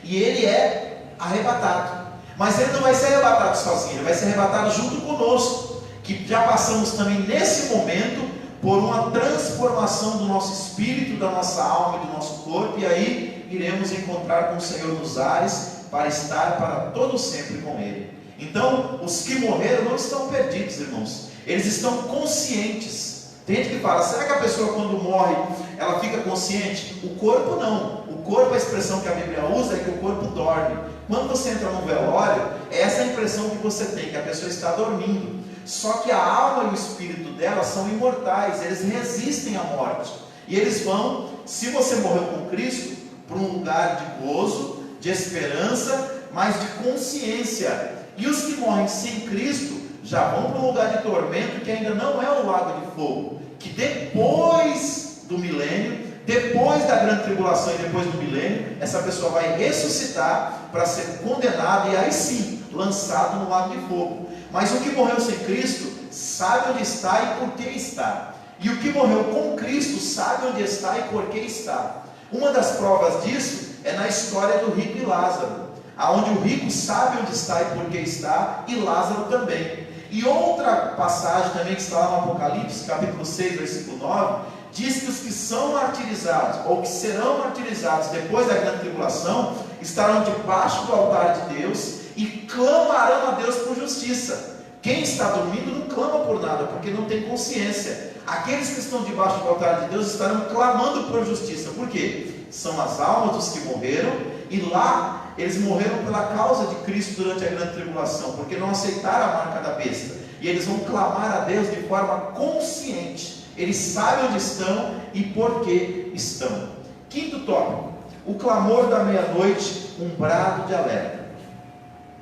e ele é arrebatado. Mas ele não vai ser arrebatado sozinho, ele vai ser arrebatado junto conosco, que já passamos também nesse momento por uma transformação do nosso espírito, da nossa alma e do nosso corpo, e aí iremos encontrar com o Senhor nos ares, para estar para todo sempre com Ele. Então, os que morreram não estão perdidos, irmãos, eles estão conscientes. Tem gente que fala: será que a pessoa quando morre, ela fica consciente? O corpo não. O corpo, a expressão que a Bíblia usa é que o corpo dorme. Quando você entra no velório, é essa a impressão que você tem, que a pessoa está dormindo. Só que a alma e o espírito dela são imortais, eles resistem à morte. E eles vão, se você morreu com Cristo, para um lugar de gozo, de esperança, mas de consciência. E os que morrem sem Cristo já vão para um lugar de tormento, que ainda não é o lago de fogo, que depois do milênio, depois da grande tribulação e depois do milênio, essa pessoa vai ressuscitar para ser condenada e aí sim lançado no lago de fogo. Mas o que morreu sem Cristo sabe onde está e por que está. E o que morreu com Cristo sabe onde está e por que está. Uma das provas disso é na história do rico e Lázaro, aonde o rico sabe onde está e por que está, e Lázaro também. E outra passagem também que está lá no Apocalipse, capítulo 6, versículo 9, diz que os que são martirizados, ou que serão martirizados depois da grande tribulação, estarão debaixo do altar de Deus e clamarão a Deus por justiça. Quem está dormindo não clama por nada, porque não tem consciência. Aqueles que estão debaixo do altar de Deus estarão clamando por justiça. Por quê? São as almas dos que morreram, e lá eles morreram pela causa de Cristo durante a grande tribulação, porque não aceitaram a marca da besta, e eles vão clamar a Deus de forma consciente. Eles sabem onde estão e por que estão. Quinto tópico: o clamor da meia-noite, um brado de alerta.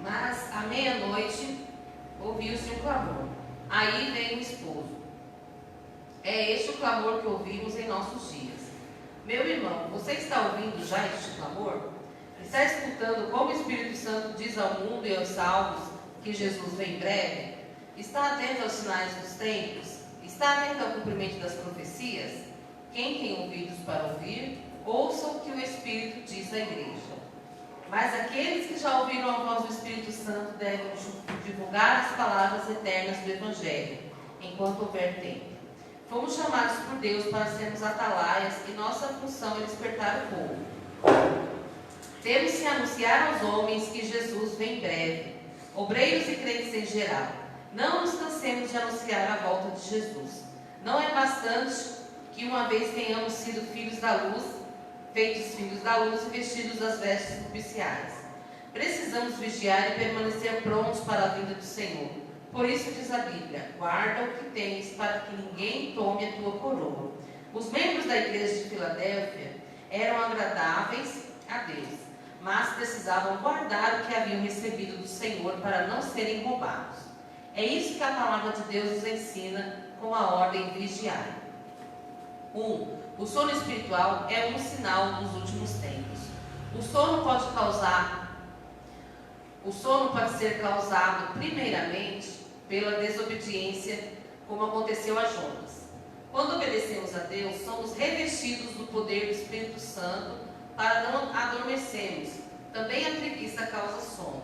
Mas à meia-noite ouviu-se um clamor. Aí veio o esposo. É este o clamor que ouvimos em nossos dias. Meu irmão, você está ouvindo já este clamor? Está escutando como o Espírito Santo diz ao mundo e aos salvos que Jesus vem em breve? Está atento aos sinais dos tempos? Está atento ao cumprimento das profecias? Quem tem ouvidos para ouvir, ouça o que o Espírito diz à igreja. Mas aqueles que já ouviram a voz do Espírito Santo devem divulgar as palavras eternas do Evangelho, enquanto houver tempo. Fomos chamados por Deus para sermos atalaias e nossa função é despertar o povo. Temos que anunciar aos homens que Jesus vem em breve, obreiros e crentes em geral. Não nos cansemos de anunciar a volta de Jesus. Não é bastante que uma vez tenhamos sido filhos da luz, feitos filhos da luz e vestidos das vestes nupciais. Precisamos vigiar e permanecer prontos para a vinda do Senhor. Por isso diz a Bíblia: guarda o que tens, para que ninguém tome a tua coroa. Os membros da igreja de Filadélfia eram agradáveis a Deus, mas precisavam guardar o que haviam recebido do Senhor para não serem roubados. É isso que a palavra de Deus nos ensina com a ordem vigiar. 1. O sono espiritual é um sinal dos últimos tempos. O sono pode ser causado primeiramente pela desobediência, como aconteceu a Jonas. Quando obedecemos a Deus, somos revestidos do poder do Espírito Santo para não adormecermos. Também a preguiça causa sono.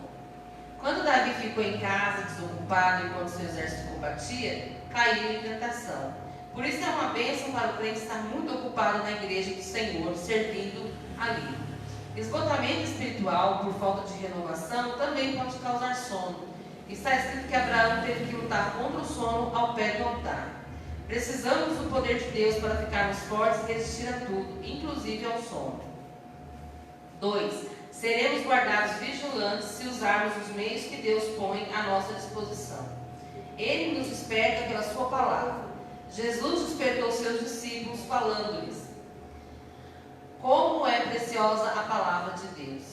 Quando Davi ficou em casa, desocupado, enquanto seu exército combatia, caiu em tentação. Por isso é uma bênção para o crente estar muito ocupado na igreja do Senhor, servindo ali. Esgotamento espiritual por falta de renovação também pode causar sono. Está escrito que Abraão teve que lutar contra o sono ao pé do altar. Precisamos do poder de Deus para ficarmos fortes e resistir a tudo, inclusive ao sono. 2. Seremos guardados vigilantes se usarmos os meios que Deus põe à nossa disposição. Ele nos desperta pela sua palavra. Jesus despertou seus discípulos falando-lhes como é preciosa a palavra de Deus.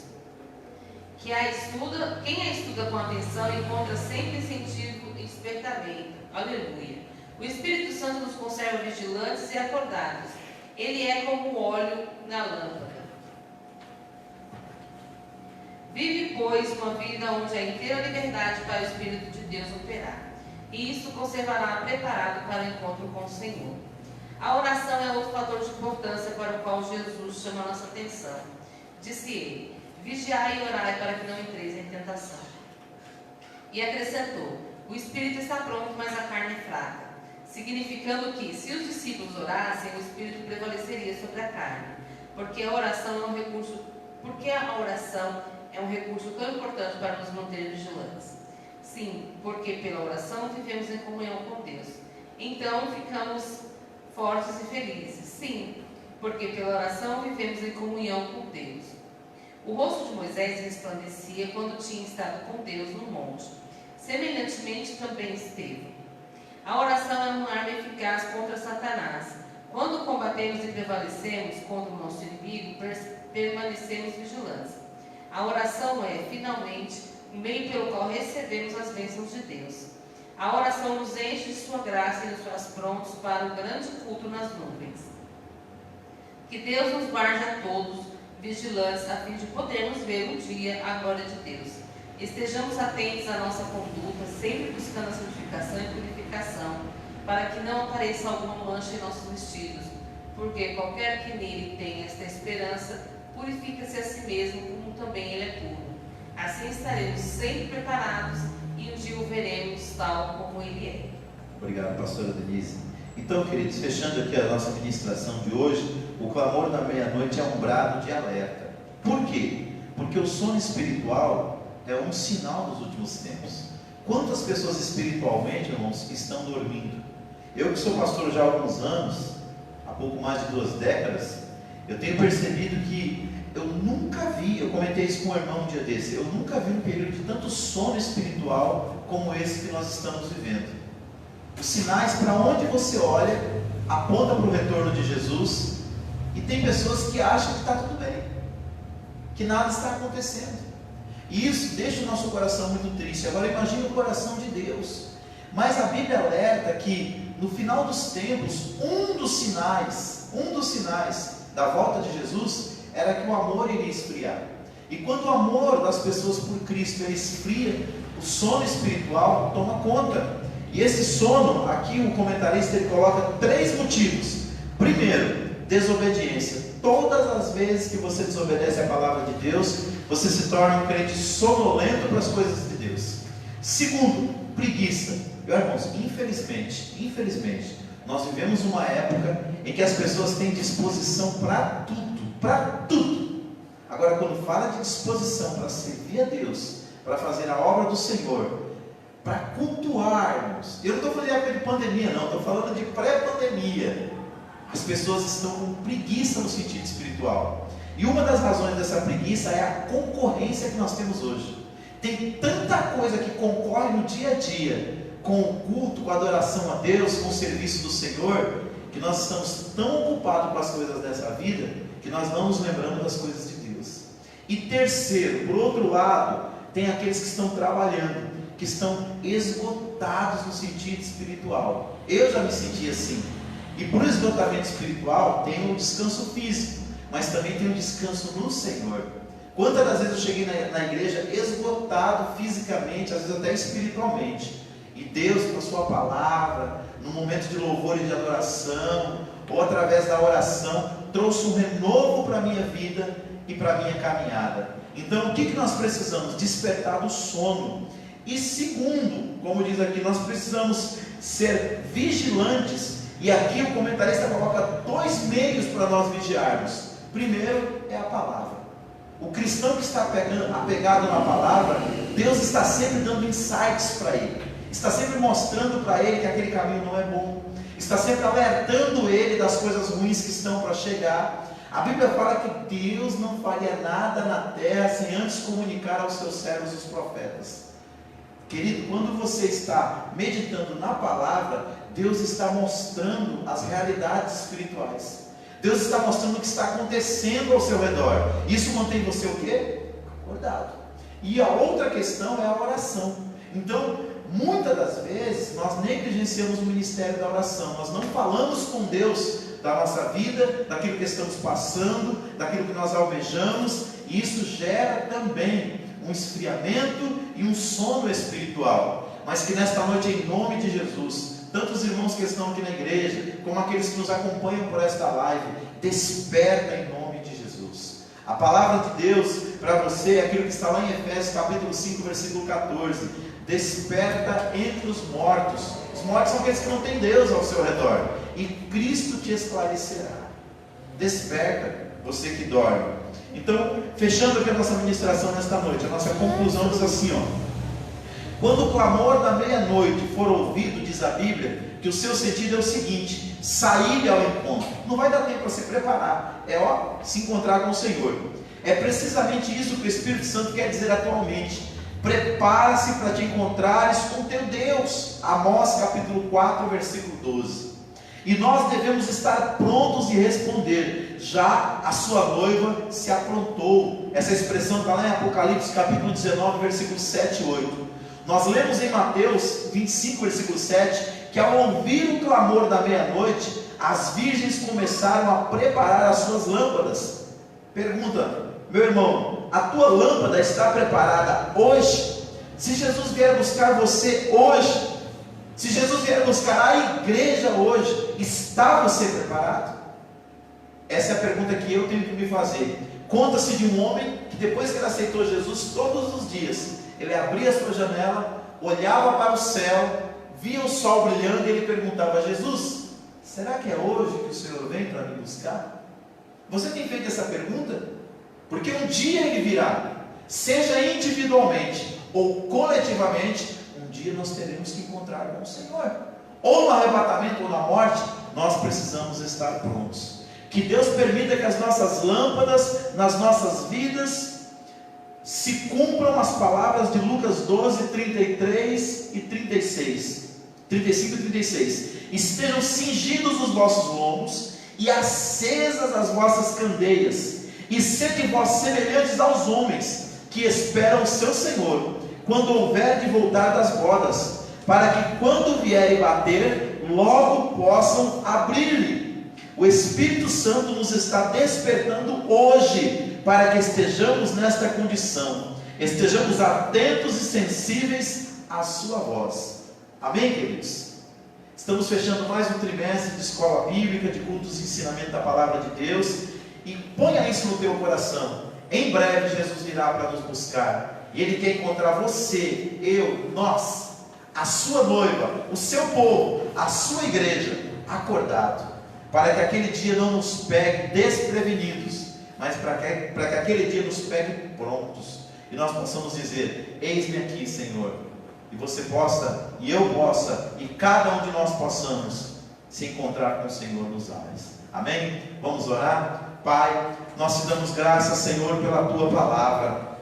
Quem a estuda com atenção encontra sempre sentido e despertamento. Aleluia. O Espírito Santo nos conserva vigilantes e acordados. Ele é como o óleo na lâmpada. Vive, pois, uma vida onde há inteira liberdade para o Espírito de Deus operar. E isso conservará preparado para o encontro com o Senhor. A oração é outro fator de importância para o qual Jesus chama a nossa atenção. Disse ele: vigiai e orai para que não entreis em tentação. E acrescentou: o Espírito está pronto, mas a carne é fraca. Significando que, se os discípulos orassem, o Espírito prevaleceria sobre a carne. Porque a oração é um recurso tão importante para nos manter vigilantes. Sim, porque pela oração vivemos em comunhão com Deus. Então ficamos fortes e felizes. Sim, porque pela oração vivemos em comunhão com Deus. O rosto de Moisés resplandecia quando tinha estado com Deus no monte. Semelhantemente também esteve. A oração é uma arma eficaz contra Satanás. Quando combatemos e prevalecemos contra o nosso inimigo, permanecemos vigilantes. A oração é, finalmente, o meio pelo qual recebemos as bênçãos de Deus. A oração nos enche de sua graça e nos faz prontos para o grande culto nas nuvens. Que Deus nos guarde a todos vigilantes, a fim de podermos ver um dia a glória de Deus. Estejamos atentos à nossa conduta, sempre buscando a santificação e purificação, para que não apareça alguma mancha em nossos vestidos, porque qualquer que nele tenha esta esperança, purifica-se a si mesmo, como também ele é puro. Assim estaremos sempre preparados e um dia o veremos tal como ele é. Obrigado, pastora Denise. Então, queridos, fechando aqui a nossa ministração de hoje, o clamor da meia-noite é um brado de alerta. Por quê? Porque o sono espiritual é um sinal dos últimos tempos. Quantas pessoas espiritualmente, irmãos, estão dormindo? Eu que sou pastor já há alguns anos, há pouco mais de 2 décadas, eu tenho percebido que eu nunca vi, eu comentei isso com um irmão um dia desse, eu nunca vi um período de tanto sono espiritual como esse que nós estamos vivendo. Os sinais, para onde você olha, aponta para o retorno de Jesus, e tem pessoas que acham que está tudo bem, que nada está acontecendo, e isso deixa o nosso coração muito triste. Agora imagine o coração de Deus. Mas a Bíblia alerta que no final dos tempos, um dos sinais da volta de Jesus era que o amor iria esfriar. E quando o amor das pessoas por Cristo ele esfria, o sono espiritual toma conta. E esse sono, aqui o comentarista ele coloca 3 motivos. Primeiro, desobediência. Todas as vezes que você desobedece a palavra de Deus, você se torna um crente sonolento para as coisas de Deus. Segundo, preguiça. Meus irmãos, infelizmente, nós vivemos uma época em que as pessoas têm disposição para tudo. Agora, quando fala de disposição para servir a Deus, para fazer a obra do Senhor, para cultuar, irmãos, eu não estou falando de época de pandemia, não, estou falando de pré-pandemia. As pessoas estão com preguiça no sentido espiritual. E uma das razões dessa preguiça é a concorrência que nós temos hoje. Tem tanta coisa que concorre no dia a dia com o culto, com a adoração a Deus, com o serviço do Senhor, que nós estamos tão ocupados com as coisas dessa vida, que nós não nos lembramos das coisas de Deus. E terceiro, por outro lado, tem aqueles que estão trabalhando, que estão esgotados no sentido espiritual. Eu já me senti assim. E por esgotamento espiritual, tem o descanso físico, mas também tem o descanso no Senhor. Quantas das vezes eu cheguei na igreja esgotado fisicamente, às vezes até espiritualmente, e Deus, com a sua palavra, no momento de louvor e de adoração, ou através da oração, trouxe um renovo para a minha vida e para a minha caminhada. Então o que nós precisamos? Despertar do sono. E segundo, como diz aqui, nós precisamos ser vigilantes. E aqui o comentarista coloca 2 meios para nós vigiarmos. Primeiro é a palavra. O cristão que está apegado na palavra, Deus está sempre dando insights para ele, está sempre mostrando para ele que aquele caminho não é bom, está sempre alertando ele das coisas ruins que estão para chegar. A Bíblia fala que Deus não faria nada na terra sem antes comunicar aos seus servos os profetas. Querido, quando você está meditando na palavra, Deus está mostrando as realidades espirituais. Deus está mostrando o que está acontecendo ao seu redor. Isso mantém você o quê? Acordado. E a outra questão é a oração. Então, muitas das vezes, nós negligenciamos o ministério da oração. Nós não falamos com Deus da nossa vida, daquilo que estamos passando, daquilo que nós almejamos. E isso gera também um esfriamento e um sono espiritual. Mas que nesta noite, em nome de Jesus, tanto os irmãos que estão aqui na igreja, como aqueles que nos acompanham por esta live, desperta em nome de Jesus. A palavra de Deus para você é aquilo que está lá em Efésios capítulo 5, versículo 14. Desperta entre os mortos. Os mortos são aqueles que não têm Deus ao seu redor, e Cristo te esclarecerá. Desperta, você que dorme. Então, fechando aqui a nossa ministração nesta noite, a nossa conclusão diz assim, quando o clamor da meia-noite for ouvido, diz a Bíblia, que o seu sentido é o seguinte: sair ao encontro. Não vai dar tempo para se preparar, se encontrar com o Senhor. É precisamente isso que o Espírito Santo quer dizer atualmente. Prepara-se para te encontrares com teu Deus. Amós capítulo 4, versículo 12. E nós devemos estar prontos e responder: já a sua noiva se aprontou. Essa expressão está lá em Apocalipse capítulo 19, versículos 7 e 8. Nós lemos em Mateus 25, versículo 7, que ao ouvir o clamor da meia-noite, as virgens começaram a preparar as suas lâmpadas. Pergunta, meu irmão, a tua lâmpada está preparada hoje? Se Jesus vier buscar você hoje, se Jesus vier buscar a igreja hoje, está você preparado? Essa é a pergunta que eu tenho que me fazer. Conta-se de um homem que depois que ele aceitou Jesus, todos os dias, ele abria a sua janela, olhava para o céu, via o sol brilhando e ele perguntava: Jesus, será que é hoje que o Senhor vem para me buscar? Você tem feito essa pergunta? Porque um dia ele virá, seja individualmente ou coletivamente, um dia nós teremos que encontrar com o Senhor, ou no arrebatamento ou na morte. Nós precisamos estar prontos. Que Deus permita que as nossas lâmpadas, nas nossas vidas, se cumpram as palavras de Lucas 12, 33 e 36. 35 e 36. Estejam cingidos os vossos lombos e acesas as vossas candeias, e sede vós semelhantes aos homens que esperam o seu Senhor, quando houver de voltar das bodas, para que quando vierem bater, logo possam abrir-lhe. O Espírito Santo nos está despertando hoje, para que estejamos nesta condição, estejamos atentos e sensíveis à sua voz. Amém, queridos? Estamos fechando mais um trimestre de escola bíblica, de cultos e ensinamento da palavra de Deus, e ponha isso no teu coração. Em breve Jesus virá para nos buscar, e Ele quer encontrar você, eu, nós, a sua noiva, o seu povo, a sua igreja, acordado, para que aquele dia não nos pegue desprevenidos, mas para que aquele dia nos pegue prontos, e nós possamos dizer: eis-me aqui, Senhor, e você possa, e eu possa, e cada um de nós possamos se encontrar com o Senhor nos ares. Amém? Vamos orar? Pai, nós te damos graças, Senhor, pela tua palavra.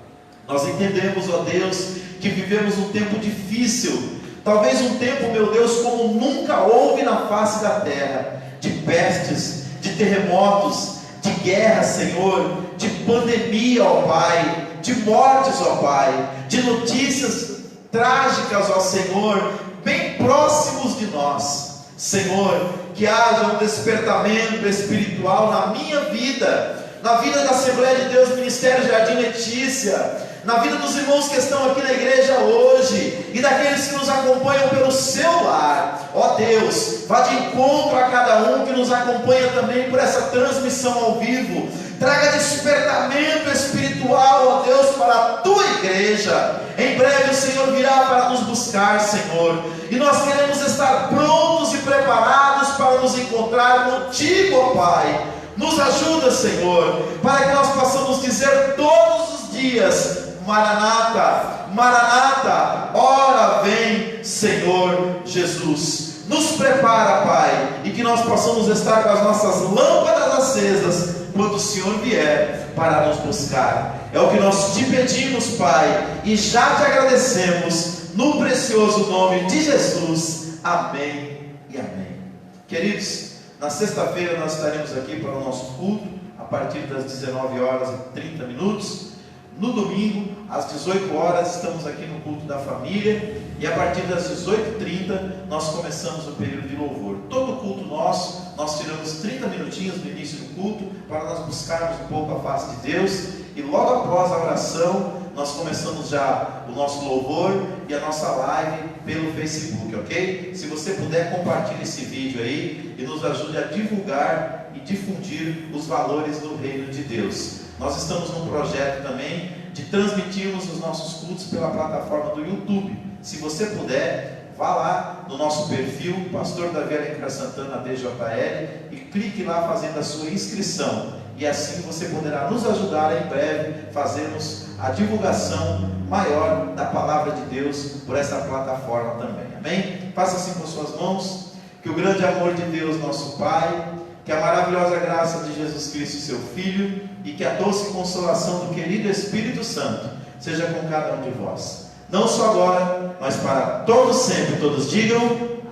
Nós entendemos, ó Deus, que vivemos um tempo difícil, talvez um tempo, meu Deus, como nunca houve na face da terra, de pestes, de terremotos, de guerra, Senhor, de pandemia, ó Pai, de mortes, ó Pai, de notícias trágicas, ó Senhor, bem próximos de nós. Senhor, que haja um despertamento espiritual na minha vida, na vida da Assembleia de Deus Ministério Jardim Letícia, na vida dos irmãos que estão aqui na igreja hoje, e daqueles que nos acompanham pelo celular. Ó Deus, vá de encontro a cada um que nos acompanha também por essa transmissão ao vivo. Traga despertamento espiritual, ó Deus, para a tua igreja. Em breve o Senhor virá para nos buscar, Senhor, e nós queremos estar prontos e preparados para nos encontrar contigo, ó Pai. Nos ajuda, Senhor, para que nós possamos dizer todos os dias: Maranata, Maranata, ora vem, Senhor Jesus. Nos prepara, Pai, e que nós possamos estar com as nossas lâmpadas acesas quando o Senhor vier para nos buscar. É o que nós te pedimos, Pai, e já te agradecemos, no precioso nome de Jesus. Amém e amém. Queridos, na sexta-feira nós estaremos aqui para o nosso culto, a partir das 19h30. No domingo, às 18 horas, estamos aqui no culto da família, e a partir das 18h30 nós começamos o período de louvor. Todo culto nosso, nós tiramos 30 minutinhos no início do culto, para nós buscarmos um pouco a face de Deus, e logo após a oração, nós começamos já o nosso louvor e a nossa live pelo Facebook, ok? Se você puder, compartilhe esse vídeo aí, e nos ajude a divulgar e difundir os valores do reino de Deus. Nós estamos num projeto também de transmitirmos os nossos cultos pela plataforma do YouTube. Se você puder, vá lá no nosso perfil, Pastor Davi Alencar Santana DJL, e clique lá fazendo a sua inscrição. E assim você poderá nos ajudar a, em breve, fazermos a divulgação maior da palavra de Deus por essa plataforma também. Amém? Faça assim com suas mãos. Que o grande amor de Deus, nosso Pai, que a maravilhosa graça de Jesus Cristo, seu Filho, e que a doce consolação do querido Espírito Santo seja com cada um de vós, não só agora, mas para todos sempre. Todos digam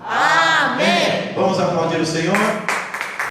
amém. Vamos aplaudir o Senhor.